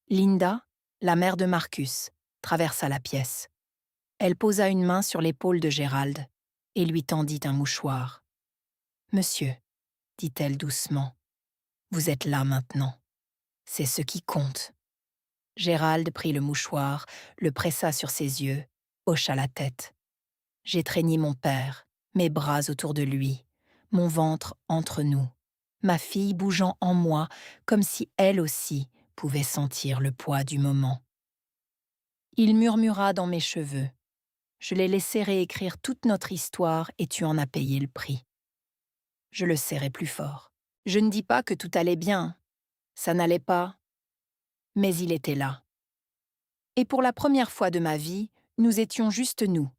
Linda, la mère de Marcus, traversa la pièce. Elle posa une main sur l'épaule de Gérald et lui tendit un mouchoir. « Monsieur, » dit-elle doucement, « vous êtes là maintenant. C'est ce qui compte. » Gérald prit le mouchoir, le pressa sur ses yeux, hocha la tête. J'étreignis mon père, mes bras autour de lui, mon ventre entre nous, ma fille bougeant en moi comme si elle aussi pouvait sentir le poids du moment. Il murmura dans mes cheveux. Je l'ai laissé réécrire toute notre histoire et tu en as payé le prix. Je le serrai plus fort. Je ne dis pas que tout allait bien. Ça n'allait pas. Mais il était là. Et pour la première fois de ma vie, nous étions juste nous.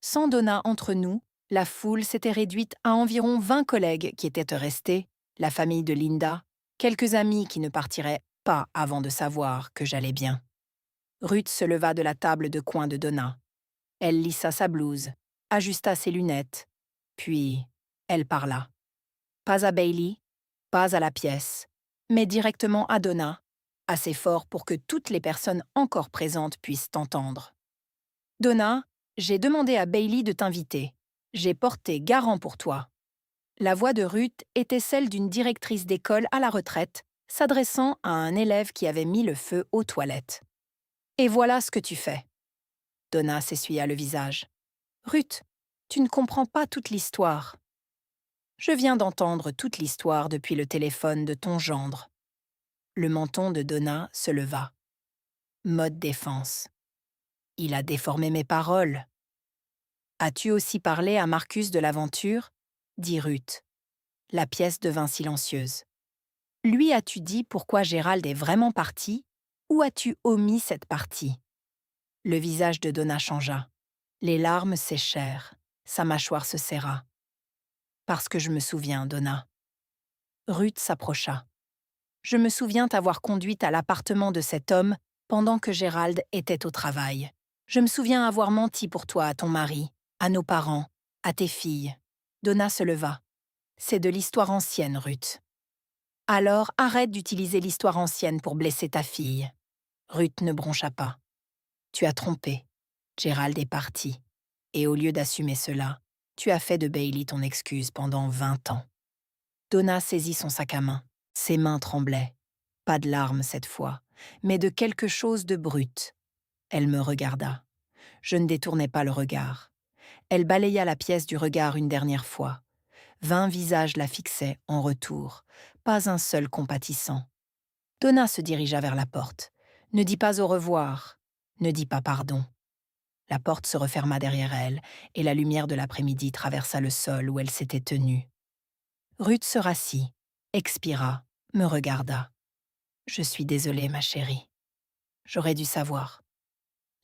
Sans Donna entre nous, la foule s'était réduite à environ 20 collègues qui étaient restés, la famille de Linda, quelques amis qui ne partiraient pas avant de savoir que j'allais bien. Ruth se leva de la table de coin de Donna. Elle lissa sa blouse, ajusta ses lunettes, puis elle parla. Pas à Bailey, pas à la pièce, mais directement à Donna, assez fort pour que toutes les personnes encore présentes puissent t'entendre. « Donna, j'ai demandé à Bailey de t'inviter. J'ai porté garant pour toi. » La voix de Ruth était celle d'une directrice d'école à la retraite, s'adressant à un élève qui avait mis le feu aux toilettes. « Et voilà ce que tu fais. » Donna s'essuya le visage. « Ruth, tu ne comprends pas toute l'histoire. » « Je viens d'entendre toute l'histoire depuis le téléphone de ton gendre. » Le menton de Donna se leva. Mode défense. « Il a déformé mes paroles. »« As-tu aussi parlé à Marcus de l'aventure ?» dit Ruth. La pièce devint silencieuse. « Lui as-tu dit pourquoi Gérald est vraiment parti ou as-tu omis cette partie ?» Le visage de Donna changea. Les larmes séchèrent. Sa mâchoire se serra. « Parce que je me souviens, Donna. » Ruth s'approcha. « Je me souviens t'avoir conduite à l'appartement de cet homme pendant que Gérald était au travail. Je me souviens avoir menti pour toi à ton mari, à nos parents, à tes filles. » Donna se leva. « C'est de l'histoire ancienne, Ruth. » « Alors arrête d'utiliser l'histoire ancienne pour blesser ta fille. » Ruth ne broncha pas. « Tu as trompé. Gérald est parti. Et au lieu d'assumer cela, tu as fait de Bailey ton excuse pendant 20 ans. » Donna saisit son sac à main. Ses mains tremblaient. Pas de larmes cette fois, mais de quelque chose de brut. Elle me regarda. Je ne détournai pas le regard. Elle balaya la pièce du regard une dernière fois. 20 visages la fixaient en retour, pas un seul compatissant. Donna se dirigea vers la porte. « Ne dis pas au revoir, ne dis pas pardon. » La porte se referma derrière elle, et la lumière de l'après-midi traversa le sol où elle s'était tenue. Ruth se rassit. expira, me regarda. « Je suis désolée, ma chérie. J'aurais dû savoir. »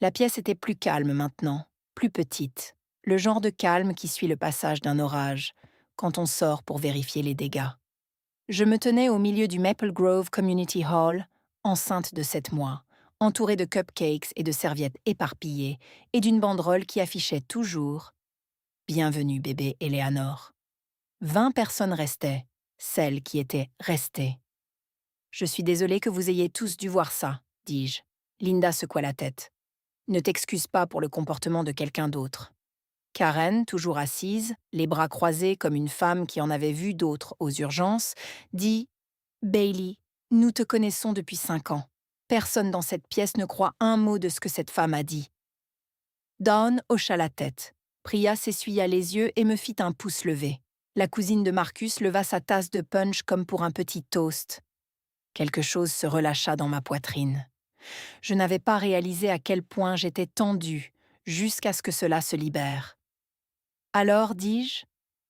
La pièce était plus calme maintenant, plus petite, le genre de calme qui suit le passage d'un orage, quand on sort pour vérifier les dégâts. Je me tenais au milieu du Maple Grove Community Hall, enceinte de 7 mois, entourée de cupcakes et de serviettes éparpillées, et d'une banderole qui affichait toujours « Bienvenue, bébé Eleanor ». 20 personnes restaient, celles qui étaient restées. « Je suis désolée que vous ayez tous dû voir ça, dis-je. » Linda secoua la tête. « Ne t'excuse pas pour le comportement de quelqu'un d'autre. » Karen, toujours assise, les bras croisés comme une femme qui en avait vu d'autres aux urgences, dit « Bailey, nous te connaissons depuis 5 ans. Personne dans cette pièce ne croit un mot de ce que cette femme a dit. » Dawn hocha la tête. Priya s'essuya les yeux et me fit un pouce levé. La cousine de Marcus leva sa tasse de punch comme pour un petit toast. Quelque chose se relâcha dans ma poitrine. Je n'avais pas réalisé à quel point j'étais tendue jusqu'à ce que cela se libère. Alors, dis-je,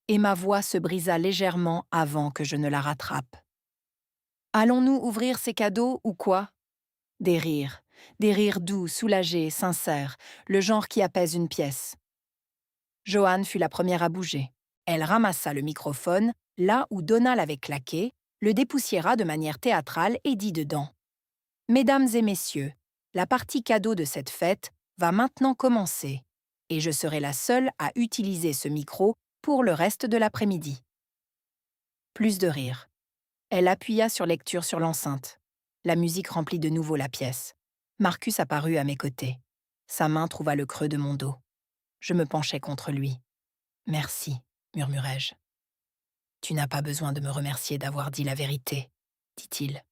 et ma voix se brisa légèrement avant que je ne la rattrape. Allons-nous ouvrir ces cadeaux ou quoi? Des rires doux, soulagés, sincères, le genre qui apaise une pièce. Joanne fut la première à bouger. Elle ramassa le microphone, là où Donna l'avait claqué, le dépoussiéra de manière théâtrale et dit dedans. « Mesdames et messieurs, la partie cadeau de cette fête va maintenant commencer, et je serai la seule à utiliser ce micro pour le reste de l'après-midi. » Plus de rire. Elle appuya sur lecture sur l'enceinte. La musique remplit de nouveau la pièce. Marcus apparut à mes côtés. Sa main trouva le creux de mon dos. Je me penchai contre lui. « Merci, murmurai-je. »« Tu n'as pas besoin de me remercier d'avoir dit la vérité, » dit-il.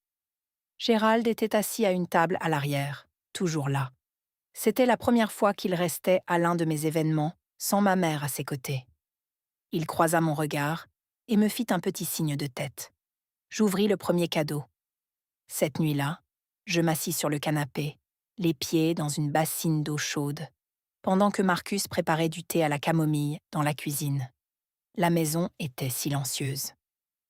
Gérald était assis à une table à l'arrière, toujours là. C'était la première fois qu'il restait à l'un de mes événements, sans ma mère à ses côtés. Il croisa mon regard et me fit un petit signe de tête. J'ouvris le premier cadeau. Cette nuit-là, je m'assis sur le canapé, les pieds dans une bassine d'eau chaude, pendant que Marcus préparait du thé à la camomille dans la cuisine. La maison était silencieuse.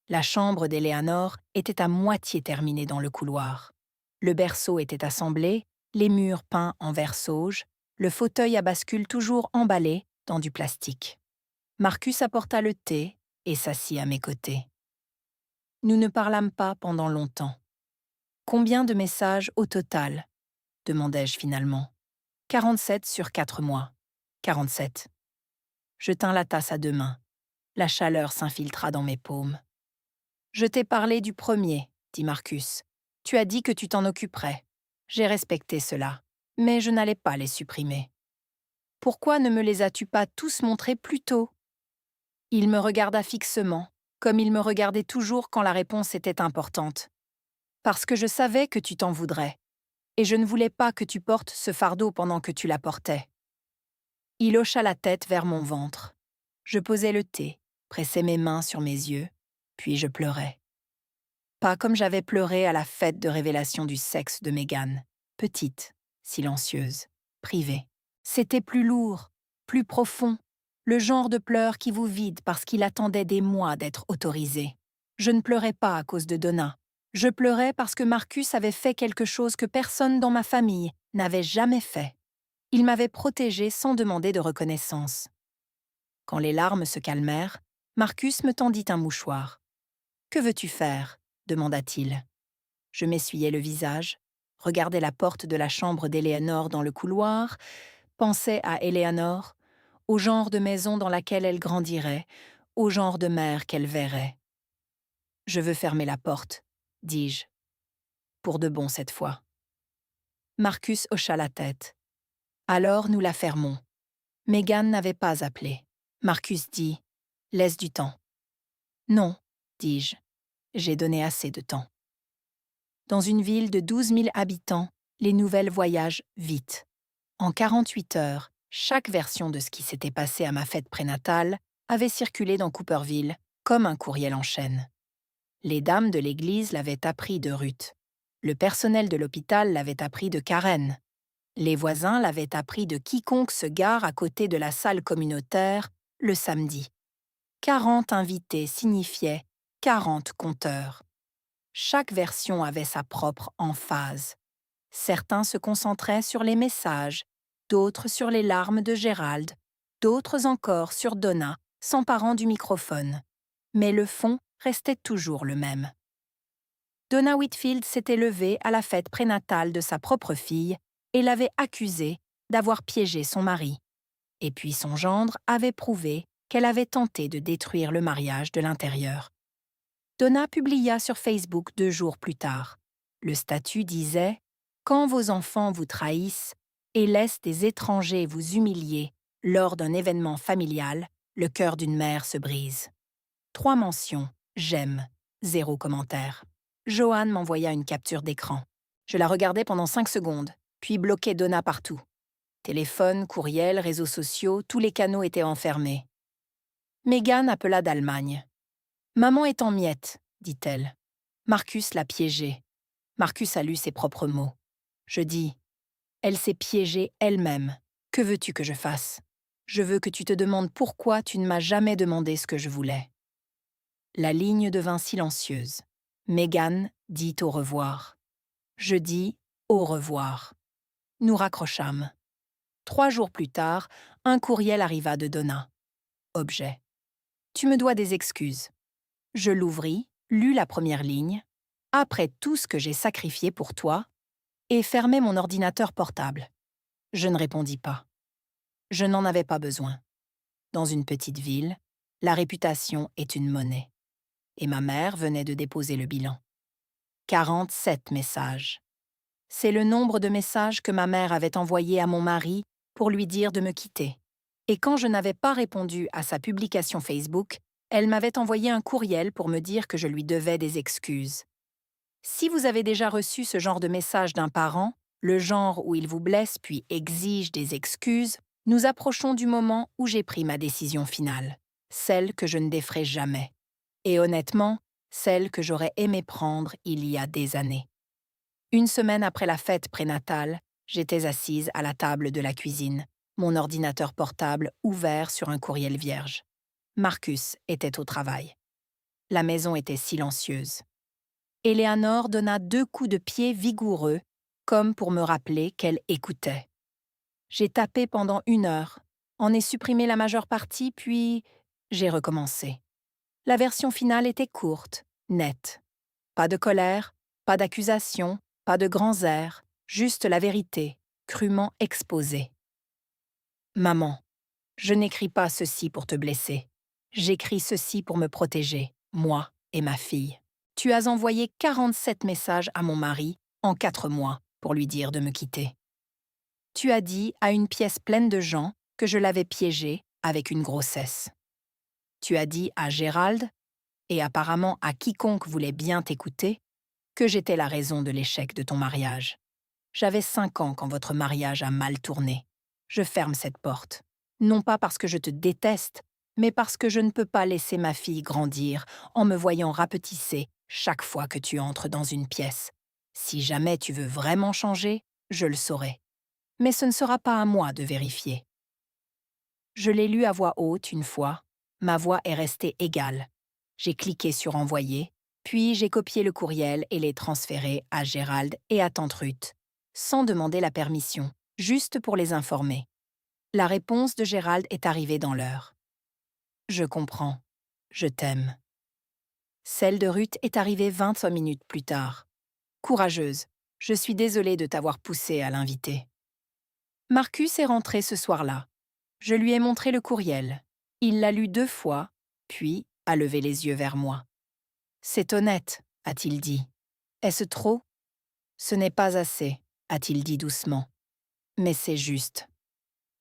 La chambre d'Eleanor était à moitié terminée dans le couloir. Le berceau était assemblé, les murs peints en vert sauge, le fauteuil à bascule toujours emballé dans du plastique. Marcus apporta le thé et s'assit à mes côtés. Nous ne parlâmes pas pendant longtemps. « Combien de messages au total ?» demandai-je finalement. « 47 sur 4 mois. 47. » Je tins la tasse à 2 mains. La chaleur s'infiltra dans mes paumes. « Je t'ai parlé du premier, » dit Marcus. « Tu as dit que tu t'en occuperais. J'ai respecté cela, mais je n'allais pas les supprimer. Pourquoi ne me les as-tu pas tous montrés plus tôt ?» Il me regarda fixement, comme il me regardait toujours quand la réponse était importante. « Parce que je savais que tu t'en voudrais, et je ne voulais pas que tu portes ce fardeau pendant que tu la portais. » Il hocha la tête vers mon ventre. Je posai le thé, pressai mes mains sur mes yeux, puis je pleurais. Pas comme j'avais pleuré à la fête de révélation du sexe de Meghan, petite, silencieuse, privée. C'était plus lourd, plus profond, le genre de pleurs qui vous vide parce qu'il attendait des mois d'être autorisé. Je ne pleurais pas à cause de Donna. Je pleurais parce que Marcus avait fait quelque chose que personne dans ma famille n'avait jamais fait. Il m'avait protégée sans demander de reconnaissance. Quand les larmes se calmèrent, Marcus me tendit un mouchoir. « Que veux-tu faire ?» demanda-t-il. Je m'essuyai le visage, regardai la porte de la chambre d'Eleanor dans le couloir, pensais à Eleanor, au genre de maison dans laquelle elle grandirait, au genre de mère qu'elle verrait. « Je veux fermer la porte, » dis-je. Pour de bon cette fois. Marcus hocha la tête. « Alors nous la fermons. » Meghan n'avait pas appelé. Marcus dit « Laisse du temps. » Non, dis-je. J'ai donné assez de temps. Dans une ville de 12 000 habitants, les nouvelles voyagent vite. En 48 heures, chaque version de ce qui s'était passé à ma fête prénatale avait circulé dans Cooperville, comme un courriel en chaîne. Les dames de l'église l'avaient appris de Ruth. Le personnel de l'hôpital l'avait appris de Karen. Les voisins l'avaient appris de quiconque se gare à côté de la salle communautaire le samedi. 40 invités signifiaient 40 compteurs. Chaque version avait sa propre emphase. Certains se concentraient sur les messages, d'autres sur les larmes de Gérald, d'autres encore sur Donna, s'emparant du microphone. Mais le fond restait toujours le même. Donna Whitfield s'était levée à la fête prénatale de sa propre fille et l'avait accusée d'avoir piégé son mari. Et puis son gendre avait prouvé qu'elle avait tenté de détruire le mariage de l'intérieur. Donna publia sur Facebook 2 jours plus tard. Le statut disait « Quand vos enfants vous trahissent et laissent des étrangers vous humilier lors d'un événement familial, le cœur d'une mère se brise. » 3 mentions, j'aime, 0 commentaire. Joanne m'envoya une capture d'écran. Je la regardai pendant 5 secondes, puis bloquai Donna partout. Téléphone, courriel, réseaux sociaux, tous les canaux étaient enfermés. Megan appela d'Allemagne. « Maman est en miettes, dit-elle. Marcus l'a piégée. » Marcus a lu ses propres mots. Je dis « Elle s'est piégée elle-même. Que veux-tu que je fasse? Je veux que tu te demandes pourquoi tu ne m'as jamais demandé ce que je voulais. » La ligne devint silencieuse. Megan dit au revoir. Je dis au revoir. Nous raccrochâmes. 3 jours plus tard, un courriel arriva de Donna. Objet. Tu me dois des excuses. Je l'ouvris, lus la première ligne, après tout ce que j'ai sacrifié pour toi, et fermai mon ordinateur portable. Je ne répondis pas. Je n'en avais pas besoin. Dans une petite ville, la réputation est une monnaie. Et ma mère venait de déposer le bilan. 47 messages. C'est le nombre de messages que ma mère avait envoyés à mon mari pour lui dire de me quitter. Et quand je n'avais pas répondu à sa publication Facebook, elle m'avait envoyé un courriel pour me dire que je lui devais des excuses. Si vous avez déjà reçu ce genre de message d'un parent, le genre où il vous blesse puis exige des excuses, nous approchons du moment où j'ai pris ma décision finale, celle que je ne déferai jamais. Et honnêtement, celle que j'aurais aimé prendre il y a des années. Une semaine après la fête prénatale, j'étais assise à la table de la cuisine, mon ordinateur portable ouvert sur un courriel vierge. Marcus était au travail. La maison était silencieuse. Éléanore donna 2 coups de pied vigoureux, comme pour me rappeler qu'elle écoutait. J'ai tapé pendant 1 heure, en ai supprimé la majeure partie, puis j'ai recommencé. La version finale était courte, nette. Pas de colère, pas d'accusation, pas de grands airs, juste la vérité, crûment exposée. Maman, je n'écris pas ceci pour te blesser. J'écris ceci pour me protéger, moi et ma fille. Tu as envoyé 47 messages à mon mari en 4 mois pour lui dire de me quitter. Tu as dit à une pièce pleine de gens que je l'avais piégé avec une grossesse. Tu as dit à Gérald, et apparemment à quiconque voulait bien t'écouter, que j'étais la raison de l'échec de ton mariage. J'avais 5 ans quand votre mariage a mal tourné. Je ferme cette porte. Non pas parce que je te déteste, mais parce que je ne peux pas laisser ma fille grandir en me voyant rapetisser chaque fois que tu entres dans une pièce. Si jamais tu veux vraiment changer, je le saurai. Mais ce ne sera pas à moi de vérifier. Je l'ai lu à voix haute une fois. Ma voix est restée égale. J'ai cliqué sur « Envoyer », puis j'ai copié le courriel et l'ai transféré à Gérald et à tante Ruth, sans demander la permission, juste pour les informer. La réponse de Gérald est arrivée dans l'heure. « Je comprends. Je t'aime. » Celle de Ruth est arrivée 25 minutes plus tard. « Courageuse, je suis désolée de t'avoir poussée à l'inviter. » Marcus est rentré ce soir-là. Je lui ai montré le courriel. Il l'a lu 2 fois, puis a levé les yeux vers moi. « C'est honnête, a-t-il dit. Est-ce trop ? Ce n'est pas assez, a-t-il dit doucement. Mais c'est juste. »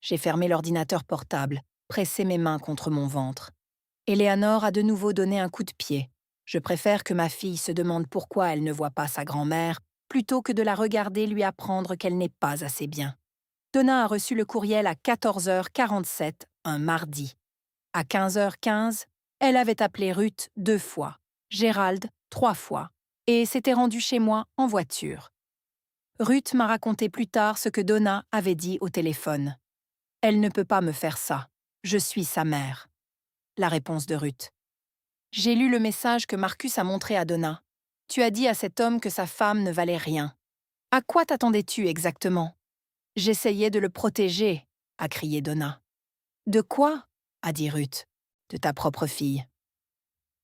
J'ai fermé l'ordinateur portable, pressé mes mains contre mon ventre. Éléanore a de nouveau donné un coup de pied. Je préfère que ma fille se demande pourquoi elle ne voit pas sa grand-mère, plutôt que de la regarder lui apprendre qu'elle n'est pas assez bien. Donna a reçu le courriel à 14h47, un mardi. À 15h15, elle avait appelé Ruth 2 fois, Gérald 3 fois, et s'était rendue chez moi en voiture. Ruth m'a raconté plus tard ce que Donna avait dit au téléphone. « Elle ne peut pas me faire ça. Je suis sa mère. » La réponse de Ruth. J'ai lu le message que Marcus a montré à Donna. Tu as dit à cet homme que sa femme ne valait rien. À quoi t'attendais-tu exactement? J'essayais de le protéger, a crié Donna. De quoi? A dit Ruth. De ta propre fille.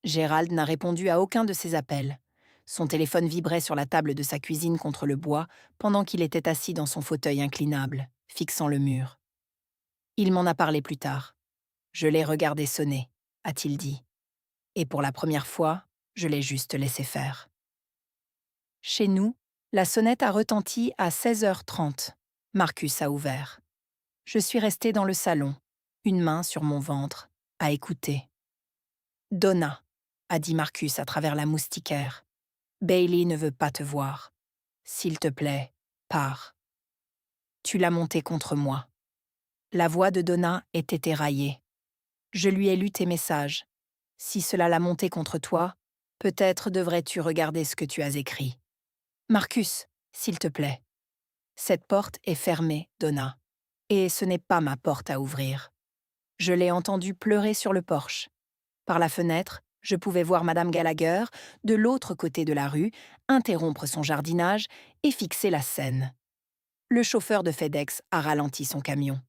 Gérald n'a répondu à aucun de ses appels. Son téléphone vibrait sur la table de sa cuisine contre le bois pendant qu'il était assis dans son fauteuil inclinable, fixant le mur. Il m'en a parlé plus tard. Je l'ai regardé sonner, a-t-il dit. Et pour la première fois, je l'ai juste laissé faire. Chez nous, la sonnette a retenti à 16h30. Marcus a ouvert. Je suis restée dans le salon, une main sur mon ventre, à écouter. Donna, a dit Marcus à travers la moustiquaire. Bailey ne veut pas te voir. S'il te plaît, pars. Tu l'as monté contre moi. La voix de Donna était éraillée. Je lui ai lu tes messages. Si cela l'a monté contre toi, peut-être devrais-tu regarder ce que tu as écrit. Marcus, s'il te plaît. Cette porte est fermée, Donna. Et ce n'est pas ma porte à ouvrir. Je l'ai entendu pleurer sur le porche. Par la fenêtre, je pouvais voir Madame Gallagher, de l'autre côté de la rue, interrompre son jardinage et fixer la scène. Le chauffeur de FedEx a ralenti son camion.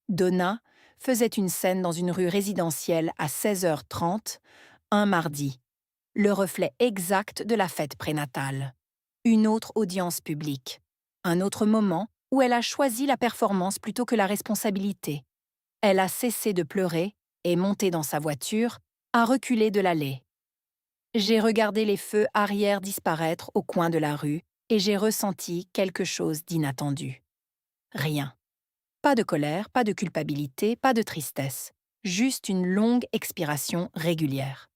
Donna faisait une scène dans une rue résidentielle à 16h30, un mardi, le reflet exact de la fête prénatale. Une autre audience publique, un autre moment où elle a choisi la performance plutôt que la responsabilité. Elle a cessé de pleurer et, montée dans sa voiture, a reculé de l'allée. J'ai regardé les feux arrière disparaître au coin de la rue et j'ai ressenti quelque chose d'inattendu. Rien. Pas de colère, pas de culpabilité, pas de tristesse. Juste une longue expiration régulière.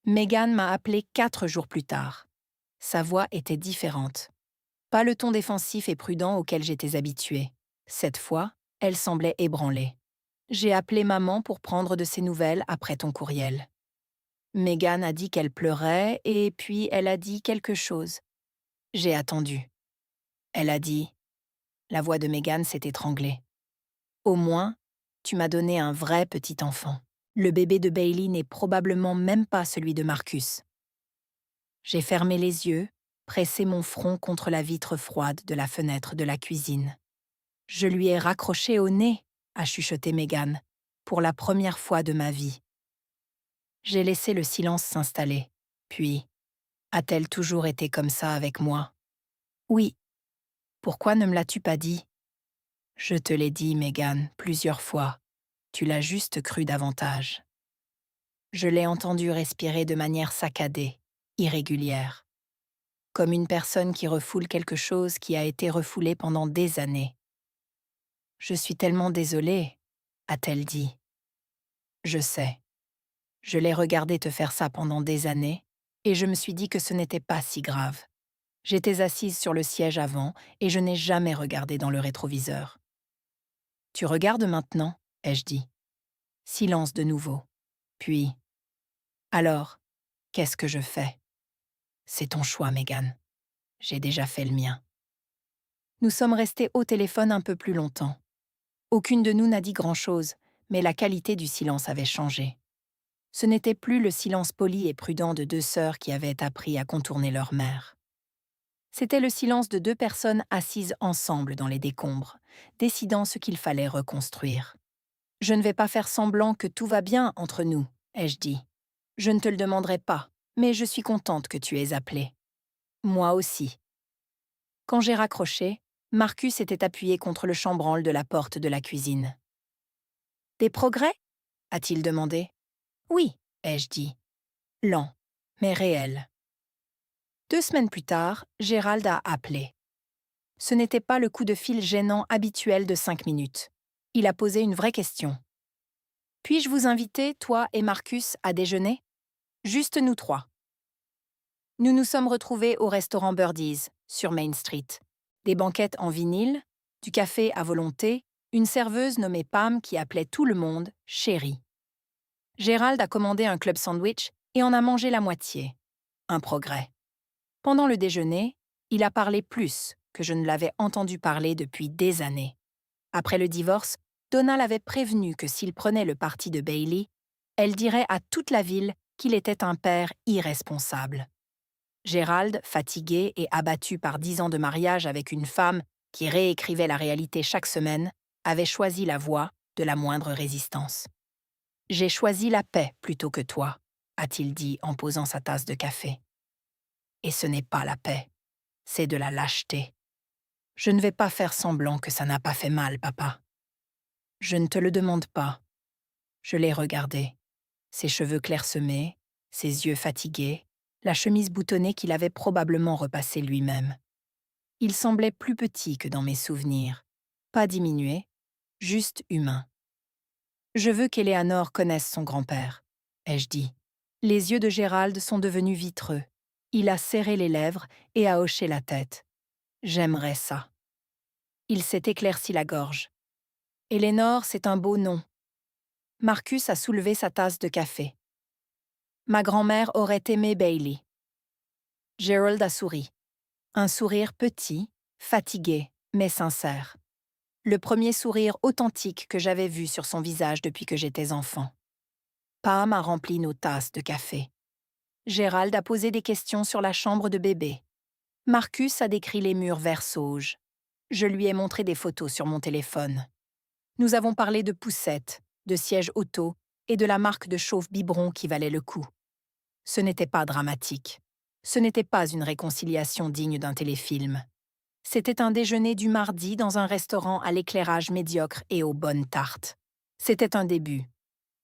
Megan m'a appelé 4 jours plus tard. Sa voix était différente. Pas le ton défensif et prudent auquel j'étais habituée. Cette fois, elle semblait ébranlée. J'ai appelé maman pour prendre de ses nouvelles après ton courriel. Megan a dit qu'elle pleurait et puis elle a dit quelque chose. J'ai attendu. Elle a dit... La voix de Megan s'est étranglée. Au moins, tu m'as donné un vrai petit enfant. Le bébé de Bailey n'est probablement même pas celui de Marcus. J'ai fermé les yeux, pressé mon front contre la vitre froide de la fenêtre de la cuisine. Je lui ai raccroché au nez, a chuchoté Megan, pour la première fois de ma vie. J'ai laissé le silence s'installer. Puis, a-t-elle toujours été comme ça avec moi? Oui. Pourquoi ne me l'as-tu pas dit? Je te l'ai dit, Megan, plusieurs fois. Tu l'as juste cru davantage. Je l'ai entendu respirer de manière saccadée, irrégulière. Comme une personne qui refoule quelque chose qui a été refoulé pendant des années. Je suis tellement désolée, a-t-elle dit. Je sais. Je l'ai regardé te faire ça pendant des années, et je me suis dit que ce n'était pas si grave. J'étais assise sur le siège avant, et je n'ai jamais regardé dans le rétroviseur. Tu regardes maintenant, ai-je dit. Silence de nouveau. Puis, alors, qu'est-ce que je fais? C'est ton choix, Megan. J'ai déjà fait le mien. Nous sommes restés au téléphone un peu plus longtemps. Aucune de nous n'a dit grand-chose, mais la qualité du silence avait changé. Ce n'était plus le silence poli et prudent de 2 sœurs qui avaient appris à contourner leur mère. C'était le silence de 2 personnes assises ensemble dans les décombres, décidant ce qu'il fallait reconstruire. « Je ne vais pas faire semblant que tout va bien entre nous, » ai-je dit. « Je ne te le demanderai pas, mais je suis contente que tu aies appelé. » Moi aussi. Quand j'ai raccroché, Marcus était appuyé contre le chambranle de la porte de la cuisine. « Des progrès ?» a-t-il demandé. « Oui, » ai-je dit. Lent, mais réel. 2 semaines plus tard, Gérald a appelé. Ce n'était pas le coup de fil gênant habituel de 5 minutes. Il a posé une vraie question. « Puis-je vous inviter, toi et Marcus, à déjeuner ? Juste nous 3. » Nous nous sommes retrouvés au restaurant Birdies, sur Main Street. Des banquettes en vinyle, du café à volonté, une serveuse nommée Pam qui appelait tout le monde « chérie ». Gérald a commandé un club sandwich et en a mangé la moitié. Un progrès. Pendant le déjeuner, il a parlé plus que je ne l'avais entendu parler depuis des années. Après le divorce, Donna l'avait prévenu que s'il prenait le parti de Bailey, elle dirait à toute la ville qu'il était un père irresponsable. Gérald, fatigué et abattu par 10 ans de mariage avec une femme qui réécrivait la réalité chaque semaine, avait choisi la voie de la moindre résistance. « J'ai choisi la paix plutôt que toi », a-t-il dit en posant sa tasse de café. « Et ce n'est pas la paix, c'est de la lâcheté. Je ne vais pas faire semblant que ça n'a pas fait mal, papa. » Je ne te le demande pas. Je l'ai regardé. Ses cheveux clairsemés, ses yeux fatigués, la chemise boutonnée qu'il avait probablement repassée lui-même. Il semblait plus petit que dans mes souvenirs, pas diminué, juste humain. « Je veux qu'Éléanore connaisse son grand-père », ai-je dit. Les yeux de Gérald sont devenus vitreux. Il a serré les lèvres et a hoché la tête. « J'aimerais ça. » Il s'est éclairci la gorge. « Éléanore, c'est un beau nom. » Marcus a soulevé sa tasse de café. « Ma grand-mère aurait aimé Bailey. » Gerald a souri. Un sourire petit, fatigué, mais sincère. Le premier sourire authentique que j'avais vu sur son visage depuis que j'étais enfant. Pam a rempli nos tasses de café. Gérald a posé des questions sur la chambre de bébé. Marcus a décrit les murs vert sauge. Je lui ai montré des photos sur mon téléphone. Nous avons parlé de poussettes, de sièges auto et de la marque de chauffe-biberon qui valait le coup. Ce n'était pas dramatique. Ce n'était pas une réconciliation digne d'un téléfilm. C'était un déjeuner du mardi dans un restaurant à l'éclairage médiocre et aux bonnes tartes. C'était un début.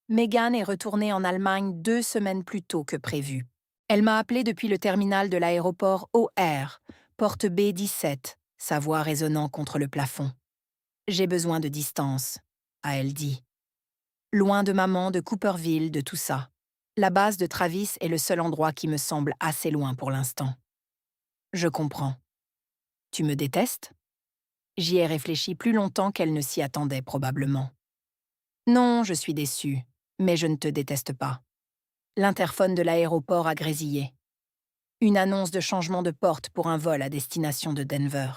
Megan est retournée en Allemagne 2 semaines plus tôt que prévu. Elle m'a appelé depuis le terminal de l'aéroport OR, porte B17, sa voix résonnant contre le plafond. « J'ai besoin de distance », a-t-elle dit. Loin de maman, de Cooperville, de tout ça. La base de Travis est le seul endroit qui me semble assez loin pour l'instant. Je comprends. Tu me détestes ? J'y ai réfléchi plus longtemps qu'elle ne s'y attendait probablement. Non, je suis déçue, mais je ne te déteste pas. L'interphone de l'aéroport a grésillé. Une annonce de changement de porte pour un vol à destination de Denver.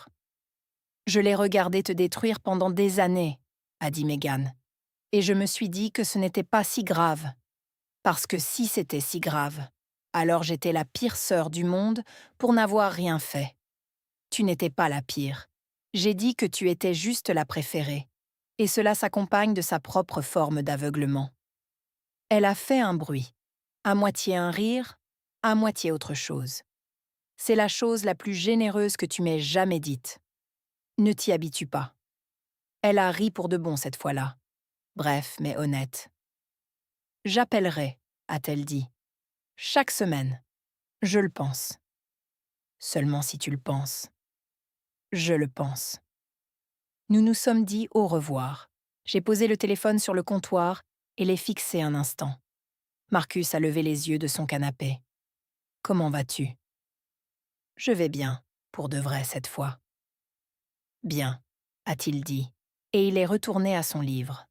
Je l'ai regardé te détruire pendant des années, a dit Megan. Et je me suis dit que ce n'était pas si grave. Parce que si c'était si grave, alors j'étais la pire sœur du monde pour n'avoir rien fait. Tu n'étais pas la pire. J'ai dit que tu étais juste la préférée. Et cela s'accompagne de sa propre forme d'aveuglement. Elle a fait un bruit. À moitié un rire, à moitié autre chose. C'est la chose la plus généreuse que tu m'aies jamais dite. Ne t'y habitue pas. Elle a ri pour de bon cette fois-là. Bref, mais honnête. J'appellerai, a-t-elle dit. Chaque semaine. Je le pense. Seulement si tu le penses. Je le pense. Nous nous sommes dit au revoir. J'ai posé le téléphone sur le comptoir et l'ai fixé un instant. Marcus a levé les yeux de son canapé. « Comment vas-tu » ? « Je vais bien, pour de vrai cette fois. »« Bien, » a-t-il dit, et il est retourné à son livre.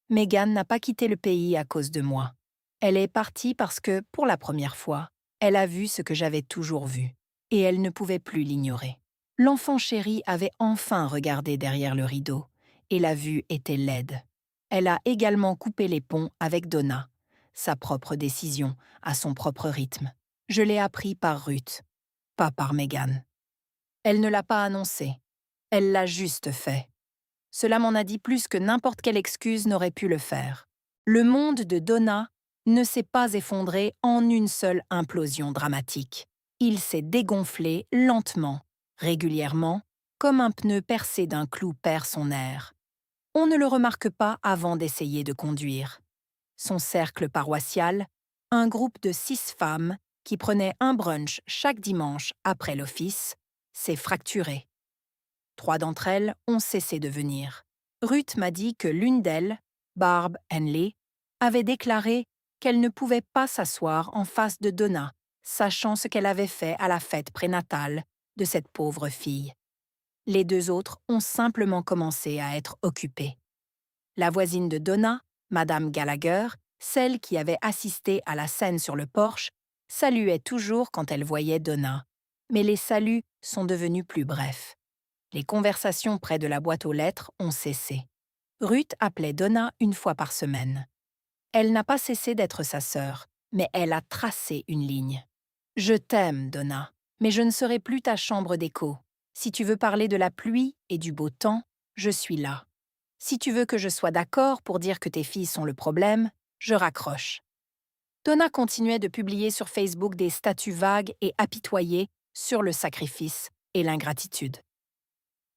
Megan n'a pas quitté le pays à cause de moi. Elle est partie parce que, pour la première fois, elle a vu ce que j'avais toujours vu, et elle ne pouvait plus l'ignorer. L'enfant chéri avait enfin regardé derrière le rideau, et la vue était laide. Elle a également coupé les ponts avec Donna, sa propre décision, à son propre rythme. Je l'ai appris par Ruth, pas par Megan. Elle ne l'a pas annoncé, elle l'a juste fait. Cela m'en a dit plus que n'importe quelle excuse n'aurait pu le faire. Le monde de Donna ne s'est pas effondré en une seule implosion dramatique. Il s'est dégonflé lentement, régulièrement, comme un pneu percé d'un clou perd son air. On ne le remarque pas avant d'essayer de conduire. Son cercle paroissial, un groupe de 6 femmes qui prenaient un brunch chaque dimanche après l'office, s'est fracturé. 3 d'entre elles ont cessé de venir. Ruth m'a dit que l'une d'elles, Barb Henley, avait déclaré qu'elle ne pouvait pas s'asseoir en face de Donna, sachant ce qu'elle avait fait à la fête prénatale de cette pauvre fille. Les 2 autres ont simplement commencé à être occupées. La voisine de Donna, Madame Gallagher, celle qui avait assisté à la scène sur le porche, saluait toujours quand elle voyait Donna. Mais les saluts sont devenus plus brefs. Les conversations près de la boîte aux lettres ont cessé. Ruth appelait Donna une fois par semaine. Elle n'a pas cessé d'être sa sœur, mais elle a tracé une ligne. Je t'aime, Donna, mais je ne serai plus ta chambre d'écho. Si tu veux parler de la pluie et du beau temps, je suis là. Si tu veux que je sois d'accord pour dire que tes filles sont le problème, je raccroche. Donna continuait de publier sur Facebook des statuts vagues et apitoyés sur le sacrifice et l'ingratitude.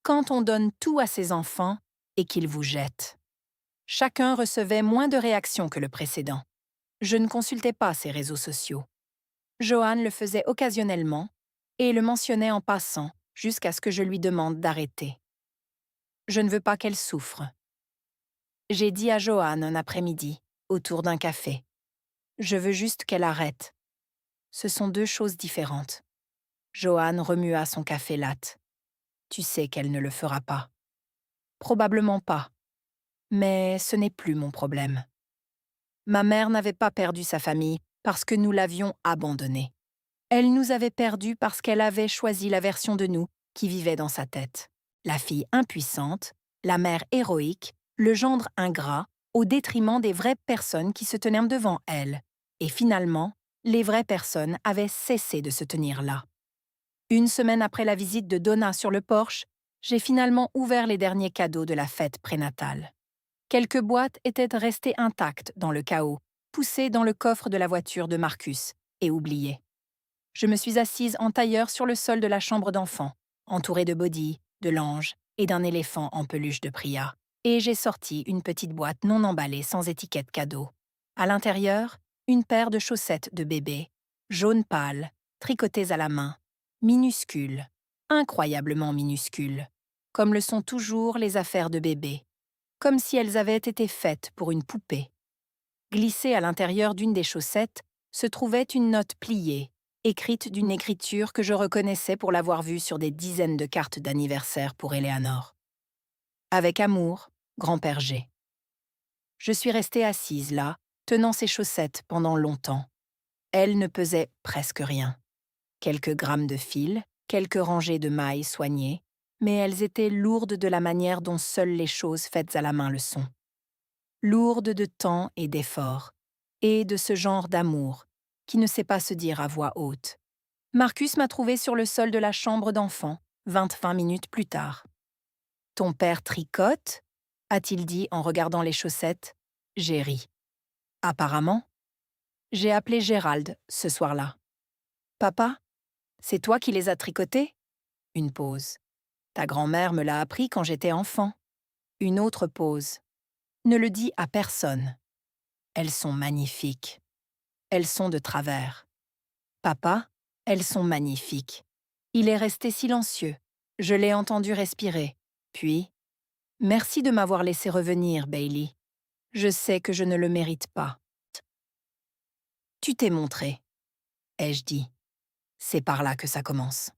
Quand on donne tout à ses enfants et qu'ils vous jettent. Chacun recevait moins de réactions que le précédent. Je ne consultais pas ses réseaux sociaux. Joanne le faisait occasionnellement et le mentionnait en passant jusqu'à ce que je lui demande d'arrêter. Je ne veux pas qu'elle souffre. J'ai dit à Joanne un après-midi, autour d'un café. Je veux juste qu'elle arrête. Ce sont deux choses différentes. Joanne remua son café latte. Tu sais qu'elle ne le fera pas. Probablement pas. Mais ce n'est plus mon problème. Ma mère n'avait pas perdu sa famille parce que nous l'avions abandonnée. Elle nous avait perdus parce qu'elle avait choisi la version de nous qui vivait dans sa tête. La fille impuissante, la mère héroïque, le gendre ingrat, au détriment des vraies personnes qui se tenaient devant elle. Et finalement, les vraies personnes avaient cessé de se tenir là. Une semaine après la visite de Donna sur le porche, j'ai finalement ouvert les derniers cadeaux de la fête prénatale. Quelques boîtes étaient restées intactes dans le chaos, poussées dans le coffre de la voiture de Marcus et oubliées. Je me suis assise en tailleur sur le sol de la chambre d'enfant, entourée de Bodhi, de l'ange et d'un éléphant en peluche de Priya, et j'ai sorti une petite boîte non emballée sans étiquette cadeau. À l'intérieur, une paire de chaussettes de bébé, jaune pâle, tricotées à la main, minuscules, incroyablement minuscules, comme le sont toujours les affaires de bébé, comme si elles avaient été faites pour une poupée. Glissée à l'intérieur d'une des chaussettes se trouvait une note pliée, écrite d'une écriture que je reconnaissais pour l'avoir vue sur des dizaines de cartes d'anniversaire pour Éléanore. Avec amour, grand-père G. Je suis restée assise là, tenant ces chaussettes pendant longtemps. Elles ne pesaient presque rien. Quelques grammes de fil, quelques rangées de mailles soignées, mais elles étaient lourdes de la manière dont seules les choses faites à la main le sont. Lourdes de temps et d'efforts, et de ce genre d'amour qui ne sait pas se dire à voix haute. Marcus m'a trouvée sur le sol de la chambre d'enfant, 20 minutes plus tard. « Ton père tricote ?» a-t-il dit en regardant les chaussettes. J'ai ri. Apparemment. J'ai appelé Gérald ce soir-là. « Papa, c'est toi qui les as tricotées ?» Une pause. « Ta grand-mère me l'a appris quand j'étais enfant. » Une autre pause. « Ne le dis à personne. » Elles sont magnifiques. Elles sont de travers. Papa, elles sont magnifiques. Il est resté silencieux. Je l'ai entendu respirer. Puis, merci de m'avoir laissé revenir, Bailey. Je sais que je ne le mérite pas. Tu t'es montré, ai-je dit. C'est par là que ça commence.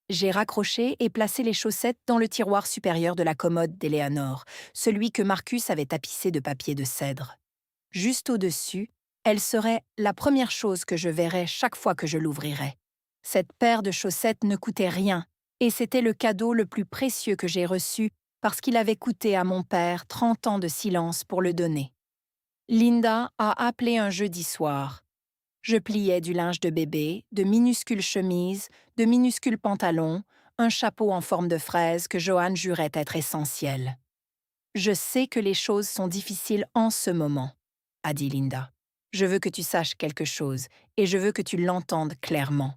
J'ai raccroché et placé les chaussettes dans le tiroir supérieur de la commode d'Éléanore, celui que Marcus avait tapissé de papier de cèdre. Juste au-dessus, elle serait la première chose que je verrais chaque fois que je l'ouvrirais. Cette paire de chaussettes ne coûtait rien, et c'était le cadeau le plus précieux que j'ai reçu parce qu'il avait coûté à mon père 30 ans de silence pour le donner. Linda a appelé un jeudi soir. Je pliais du linge de bébé, de minuscules chemises, de minuscules pantalons, un chapeau en forme de fraise que Joanne jurait être essentiel. « Je sais que les choses sont difficiles en ce moment, » a dit Linda. « Je veux que tu saches quelque chose, et je veux que tu l'entendes clairement.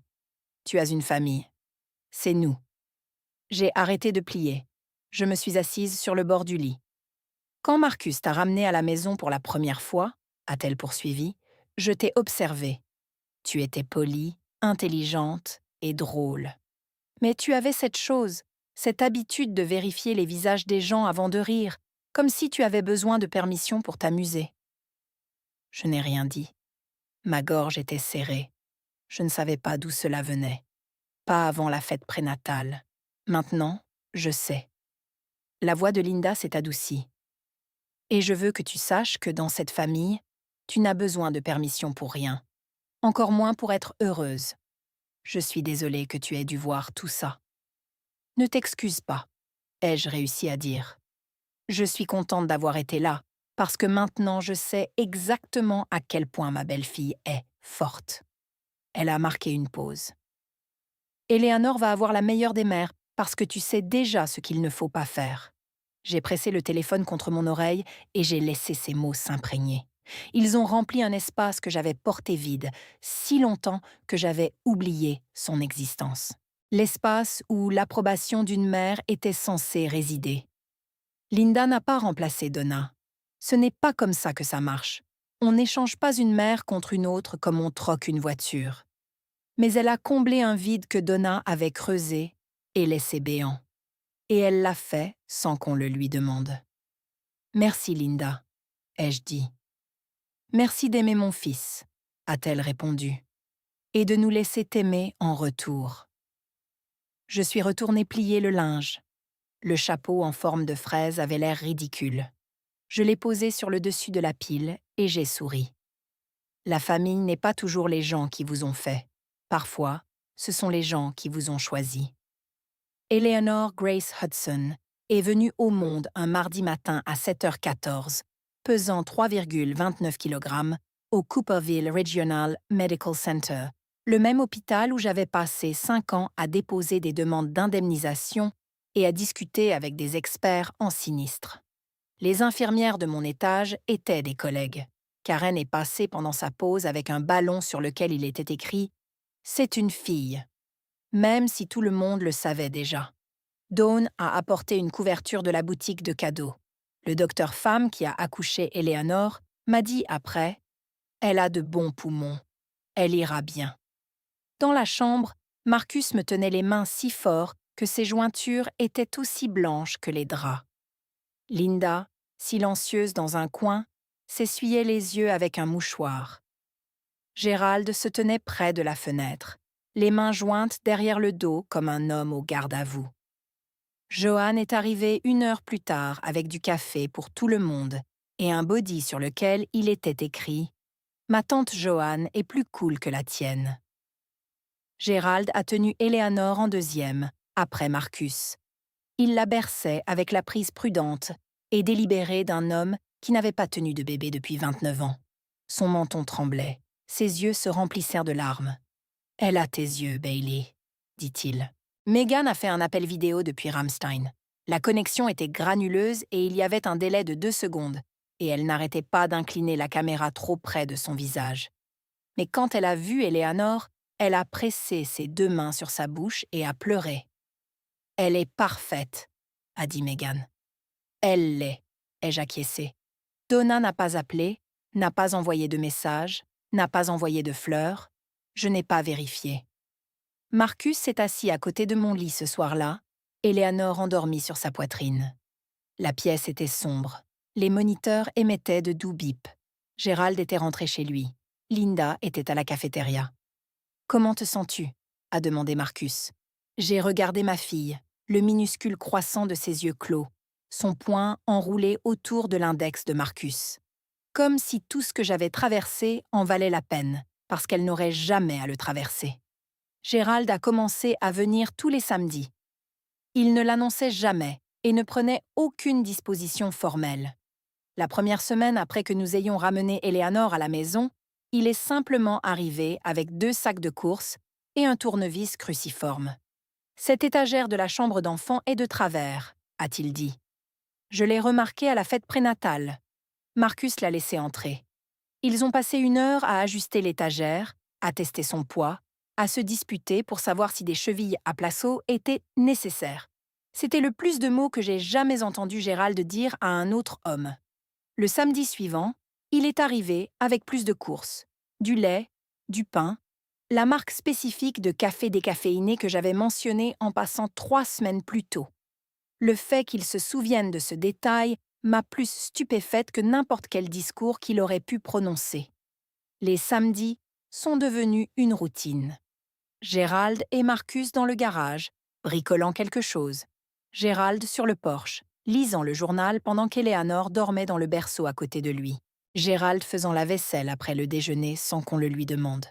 Tu as une famille. C'est nous. » J'ai arrêté de plier. Je me suis assise sur le bord du lit. « Quand Marcus t'a ramenée à la maison pour la première fois, » a-t-elle poursuivi, « je t'ai observée. Tu étais polie, intelligente et drôle. Mais tu avais cette chose, cette habitude de vérifier les visages des gens avant de rire, comme si tu avais besoin de permission pour t'amuser. » Je n'ai rien dit. Ma gorge était serrée. Je ne savais pas d'où cela venait. Pas avant la fête prénatale. Maintenant, je sais. La voix de Linda s'est adoucie. Et je veux que tu saches que dans cette famille, tu n'as besoin de permission pour rien. Encore moins pour être heureuse. Je suis désolée que tu aies dû voir tout ça. Ne t'excuse pas, ai-je réussi à dire. Je suis contente d'avoir été là, parce que maintenant je sais exactement à quel point ma belle-fille est forte. Elle a marqué une pause. Éléanore va avoir la meilleure des mères parce que tu sais déjà ce qu'il ne faut pas faire. J'ai pressé le téléphone contre mon oreille et j'ai laissé ces mots s'imprégner. Ils ont rempli un espace que j'avais porté vide, si longtemps que j'avais oublié son existence. L'espace où l'approbation d'une mère était censée résider. Linda n'a pas remplacé Donna. Ce n'est pas comme ça que ça marche. On n'échange pas une mère contre une autre comme on troque une voiture. Mais elle a comblé un vide que Donna avait creusé et laissé béant. Et elle l'a fait sans qu'on le lui demande. Merci, Linda, ai-je dit. Merci d'aimer mon fils, a-t-elle répondu, et de nous laisser t'aimer en retour. Je suis retournée plier le linge. Le chapeau en forme de fraise avait l'air ridicule. Je l'ai posé sur le dessus de la pile et j'ai souri. La famille n'est pas toujours les gens qui vous ont fait. Parfois, ce sont les gens qui vous ont choisi. Eleanor Grace Hudson est venue au monde un mardi matin à 7h14, pesant 3,29 kg, au Cooperville Regional Medical Center, le même hôpital où j'avais passé 5 ans à déposer des demandes d'indemnisation et à discuter avec des experts en sinistre. Les infirmières de mon étage étaient des collègues. Karen est passée pendant sa pause avec un ballon sur lequel il était écrit « C'est une fille », même si tout le monde le savait déjà. Dawn a apporté une couverture de la boutique de cadeaux. Le docteur femme qui a accouché Eleanor m'a dit après « Elle a de bons poumons. Elle ira bien ». Dans la chambre, Marcus me tenait les mains si fort que ses jointures étaient aussi blanches que les draps. Linda, silencieuse dans un coin, s'essuyait les yeux avec un mouchoir. Gérald se tenait près de la fenêtre, les mains jointes derrière le dos comme un homme au garde-à-vous. Johan est arrivé 1 heure plus tard avec du café pour tout le monde et un body sur lequel il était écrit « Ma tante Johan est plus cool que la tienne ». Gérald a tenu Eleanor en deuxième, après Marcus. Il la berçait avec la prise prudente et délibérée d'un homme qui n'avait pas tenu de bébé depuis 29 ans. Son menton tremblait, ses yeux se remplissèrent de larmes. « Elle a tes yeux, Bailey », dit-il. Megan a fait un appel vidéo depuis Ramstein. La connexion était granuleuse et il y avait un délai de 2 secondes, et elle n'arrêtait pas d'incliner la caméra trop près de son visage. Mais quand elle a vu Eleanor, elle a pressé ses 2 mains sur sa bouche et a pleuré. « Elle est parfaite », a dit Megan. « Elle l'est », ai-je acquiescé. Donna n'a pas appelé, n'a pas envoyé de message, n'a pas envoyé de fleurs. Je n'ai pas vérifié. Marcus s'est assis à côté de mon lit ce soir-là, Eleanor endormie sur sa poitrine. La pièce était sombre. Les moniteurs émettaient de doux bips. Gérald était rentré chez lui. Linda était à la cafétéria. « Comment te sens-tu » a demandé Marcus. J'ai regardé ma fille, le minuscule croissant de ses yeux clos, son poing enroulé autour de l'index de Marcus. Comme si tout ce que j'avais traversé en valait la peine, parce qu'elle n'aurait jamais à le traverser. Gérald a commencé à venir tous les samedis. Il ne l'annonçait jamais et ne prenait aucune disposition formelle. La première semaine après que nous ayons ramené Eleanor à la maison, il est simplement arrivé avec 2 sacs de courses et un tournevis cruciforme. « Cette étagère de la chambre d'enfant est de travers », a-t-il dit. Je l'ai remarqué à la fête prénatale. Marcus l'a laissé entrer. Ils ont passé 1 heure à ajuster l'étagère, à tester son poids, à se disputer pour savoir si des chevilles à placeau étaient nécessaires. C'était le plus de mots que j'ai jamais entendu Gérald dire à un autre homme. Le samedi suivant, il est arrivé avec plus de courses. Du lait, du pain, la marque spécifique de café décaféiné que j'avais mentionnée en passant 3 semaines plus tôt. Le fait qu'il se souvienne de ce détail m'a plus stupéfaite que n'importe quel discours qu'il aurait pu prononcer. Les samedis sont devenus une routine. Gérald et Marcus dans le garage, bricolant quelque chose. Gérald sur le porche, lisant le journal pendant qu'Eleanor dormait dans le berceau à côté de lui. Gérald faisant la vaisselle après le déjeuner sans qu'on le lui demande.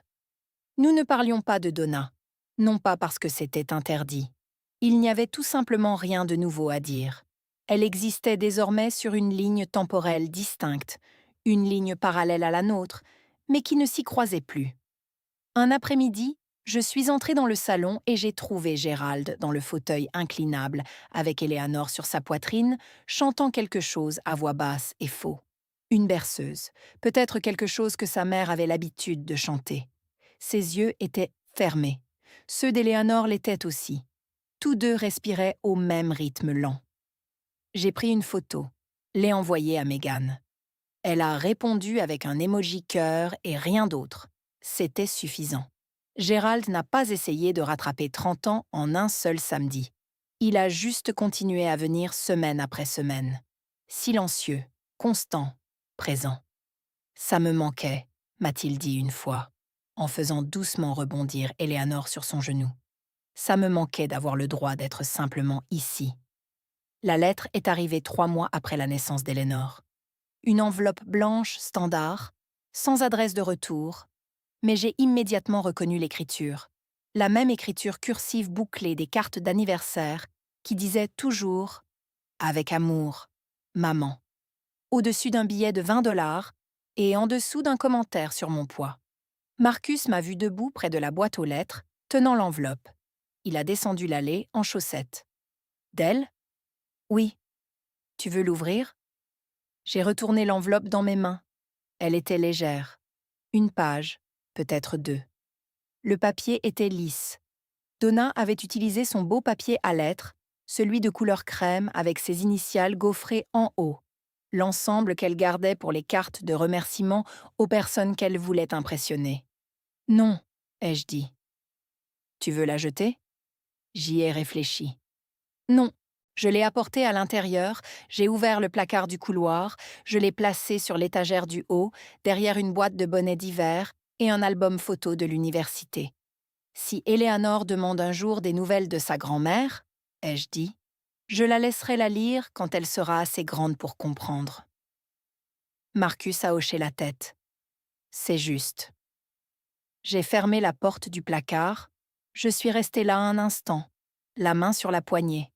Nous ne parlions pas de Donna, non pas parce que c'était interdit. Il n'y avait tout simplement rien de nouveau à dire. Elle existait désormais sur une ligne temporelle distincte, une ligne parallèle à la nôtre, mais qui ne s'y croisait plus. Un après-midi, je suis entrée dans le salon et j'ai trouvé Gérald dans le fauteuil inclinable, avec Éléanore sur sa poitrine, chantant quelque chose à voix basse et faux. Une berceuse, peut-être quelque chose que sa mère avait l'habitude de chanter. Ses yeux étaient fermés. Ceux d'Éléanore l'étaient aussi. Tous deux respiraient au même rythme lent. J'ai pris une photo, l'ai envoyée à Megan. Elle a répondu avec un emoji cœur et rien d'autre. C'était suffisant. Gérald n'a pas essayé de rattraper 30 ans en un seul samedi. Il a juste continué à venir semaine après semaine. Silencieux, constant, présent. Ça me manquait, m'a-t-il dit une fois, en faisant doucement rebondir Éléanore sur son genou. Ça me manquait d'avoir le droit d'être simplement ici. La lettre est arrivée 3 mois après la naissance d'Éléonore. Une enveloppe blanche standard, sans adresse de retour, mais j'ai immédiatement reconnu l'écriture. La même écriture cursive bouclée des cartes d'anniversaire qui disait toujours « Avec amour, maman », au-dessus d'un billet de 20 $ et en dessous d'un commentaire sur mon poids. Marcus m'a vu debout près de la boîte aux lettres, tenant l'enveloppe. Il a descendu l'allée en chaussettes. « D'elle ? Oui. Tu veux l'ouvrir ?» J'ai retourné l'enveloppe dans mes mains. Elle était légère. Une page, peut-être 2. Le papier était lisse. Donna avait utilisé son beau papier à lettres, celui de couleur crème avec ses initiales gaufrées en haut, l'ensemble qu'elle gardait pour les cartes de remerciement aux personnes qu'elle voulait impressionner. « Non, ai-je dit. »« Tu veux la jeter ?» J'y ai réfléchi. « Non. » Je l'ai apportée à l'intérieur, j'ai ouvert le placard du couloir, je l'ai placée sur l'étagère du haut, derrière une boîte de bonnets d'hiver et un album photo de l'université. Si Éléanore demande un jour des nouvelles de sa grand-mère, ai-je dit, je la laisserai la lire quand elle sera assez grande pour comprendre. Marcus a hoché la tête. C'est juste. J'ai fermé la porte du placard, je suis restée là un instant, la main sur la poignée.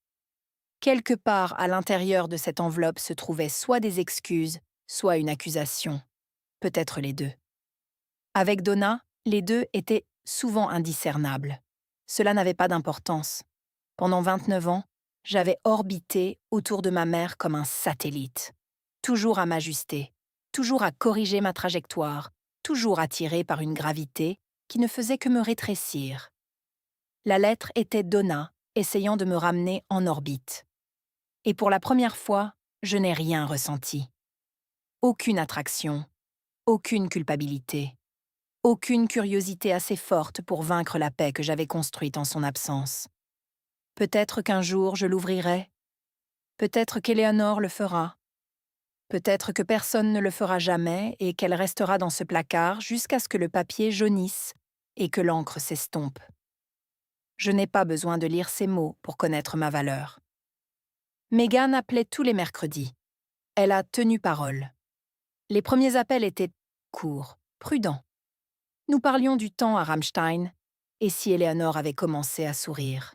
Quelque part à l'intérieur de cette enveloppe se trouvaient soit des excuses, soit une accusation. Peut-être les deux. Avec Donna, les deux étaient souvent indiscernables. Cela n'avait pas d'importance. Pendant 29 ans, j'avais orbité autour de ma mère comme un satellite. Toujours à m'ajuster, toujours à corriger ma trajectoire, toujours attirée par une gravité qui ne faisait que me rétrécir. La lettre était Donna, essayant de me ramener en orbite. Et pour la première fois, je n'ai rien ressenti. Aucune attraction, aucune culpabilité, aucune curiosité assez forte pour vaincre la paix que j'avais construite en son absence. Peut-être qu'un jour je l'ouvrirai, peut-être qu'Éléanore le fera, peut-être que personne ne le fera jamais et qu'elle restera dans ce placard jusqu'à ce que le papier jaunisse et que l'encre s'estompe. Je n'ai pas besoin de lire ces mots pour connaître ma valeur. Megan appelait tous les mercredis. Elle a tenu parole. Les premiers appels étaient courts, prudents. Nous parlions du temps à Rammstein, et si Éléanore avait commencé à sourire.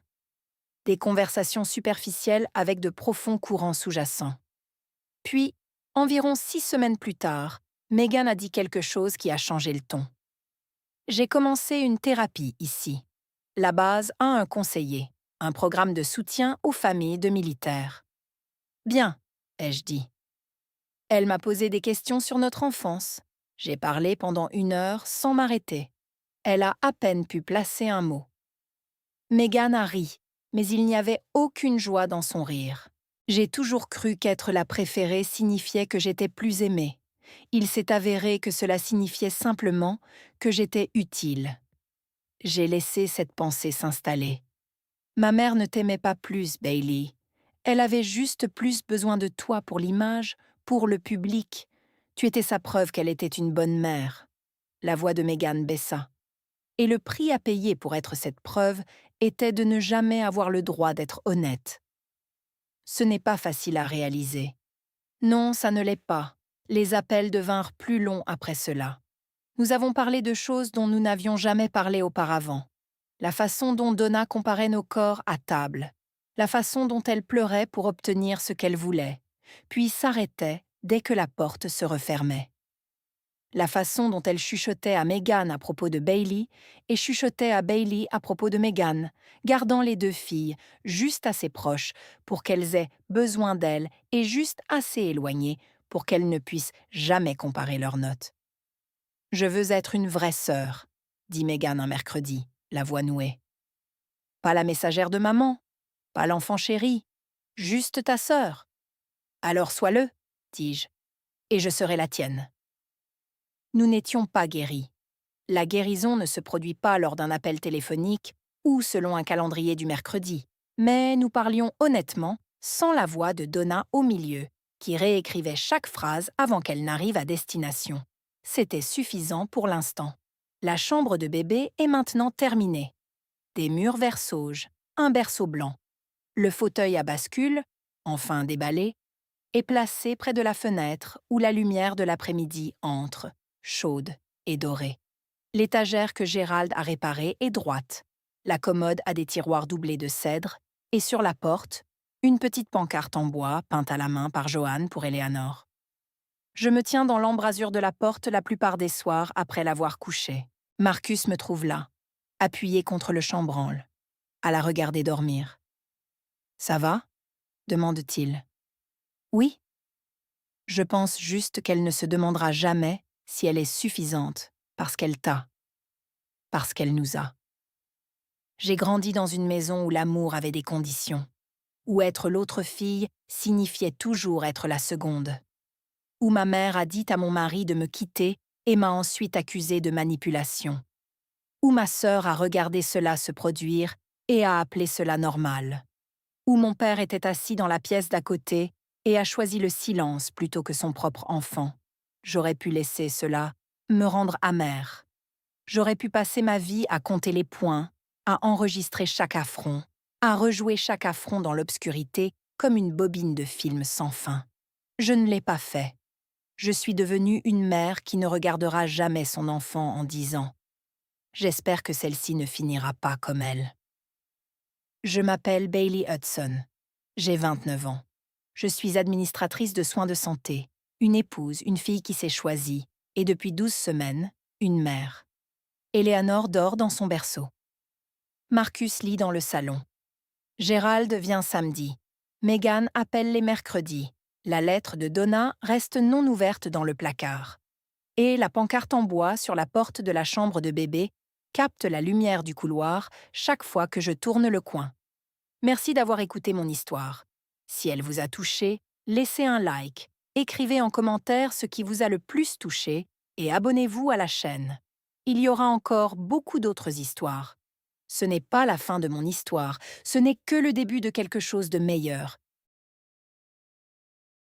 Des conversations superficielles avec de profonds courants sous-jacents. Puis, environ 6 semaines plus tard, Megan a dit quelque chose qui a changé le ton. J'ai commencé une thérapie ici. La base a un conseiller, un programme de soutien aux familles de militaires. Bien, ai-je dit. Elle m'a posé des questions sur notre enfance. J'ai parlé pendant 1 heure sans m'arrêter. Elle a à peine pu placer un mot. Megan a ri, mais il n'y avait aucune joie dans son rire. J'ai toujours cru qu'être la préférée signifiait que j'étais plus aimée. Il s'est avéré que cela signifiait simplement que j'étais utile. J'ai laissé cette pensée s'installer. Ma mère ne t'aimait pas plus, Bailey. Elle avait juste plus besoin de toi pour l'image, pour le public. Tu étais sa preuve qu'elle était une bonne mère. La voix de Megan baissa. Et le prix à payer pour être cette preuve était de ne jamais avoir le droit d'être honnête. Ce n'est pas facile à réaliser. Non, ça ne l'est pas. Les appels devinrent plus longs après cela. Nous avons parlé de choses dont nous n'avions jamais parlé auparavant. La façon dont Donna comparait nos corps à table. la façon dont elle pleurait pour obtenir ce qu'elle voulait, puis s'arrêtait dès que la porte se refermait. La façon dont elle chuchotait à Meghan à propos de Bailey et chuchotait à Bailey à propos de Meghan, gardant les deux filles juste assez proches pour qu'elles aient besoin d'elle et juste assez éloignées pour qu'elles ne puissent jamais comparer leurs notes. « Je veux être une vraie sœur », dit Meghan un mercredi, la voix nouée. « Pas la messagère de maman, pas l'enfant chéri, juste ta sœur. »« Alors sois-le, dis-je, et je serai la tienne. » Nous n'étions pas guéris. La guérison ne se produit pas lors d'un appel téléphonique ou selon un calendrier du mercredi, mais nous parlions honnêtement, sans la voix de Donna au milieu, qui réécrivait chaque phrase avant qu'elle n'arrive à destination. C'était suffisant pour l'instant. La chambre de bébé est maintenant terminée. Des murs vert sauge, un berceau blanc. Le fauteuil à bascule, enfin déballé, est placé près de la fenêtre où la lumière de l'après-midi entre, chaude et dorée. L'étagère que Gérald a réparée est droite. La commode a des tiroirs doublés de cèdre et sur la porte, une petite pancarte en bois peinte à la main par Johan pour Éléanore. Je me tiens dans l'embrasure de la porte la plupart des soirs après l'avoir couchée. Marcus me trouve là, appuyé contre le chambranle, à la regarder dormir. « Ça va ?» demande-t-il. « Oui. » Je pense juste qu'elle ne se demandera jamais si elle est suffisante parce qu'elle t'a, parce qu'elle nous a. J'ai grandi dans une maison où l'amour avait des conditions, où être l'autre fille signifiait toujours être la seconde, où ma mère a dit à mon mari de me quitter et m'a ensuite accusée de manipulation, où ma sœur a regardé cela se produire et a appelé cela normal, où mon père était assis dans la pièce d'à côté et a choisi le silence plutôt que son propre enfant. J'aurais pu laisser cela me rendre amère. J'aurais pu passer ma vie à compter les points, à enregistrer chaque affront, à rejouer chaque affront dans l'obscurité comme une bobine de film sans fin. Je ne l'ai pas fait. Je suis devenue une mère qui ne regardera jamais son enfant en disant « J'espère que celle-ci ne finira pas comme elle. » Je m'appelle Bailey Hudson. J'ai 29 ans. Je suis administratrice de soins de santé, une épouse, une fille qui s'est choisie, et depuis 12 semaines, une mère. Éléanore dort dans son berceau. Marcus lit dans le salon. Gérald vient samedi. Meghan appelle les mercredis. La lettre de Donna reste non ouverte dans le placard. Et la pancarte en bois sur la porte de la chambre de bébé capte la lumière du couloir chaque fois que je tourne le coin. Merci d'avoir écouté mon histoire. Si elle vous a touché, laissez un like, écrivez en commentaire ce qui vous a le plus touché et abonnez-vous à la chaîne. Il y aura encore beaucoup d'autres histoires. Ce n'est pas la fin de mon histoire, ce n'est que le début de quelque chose de meilleur,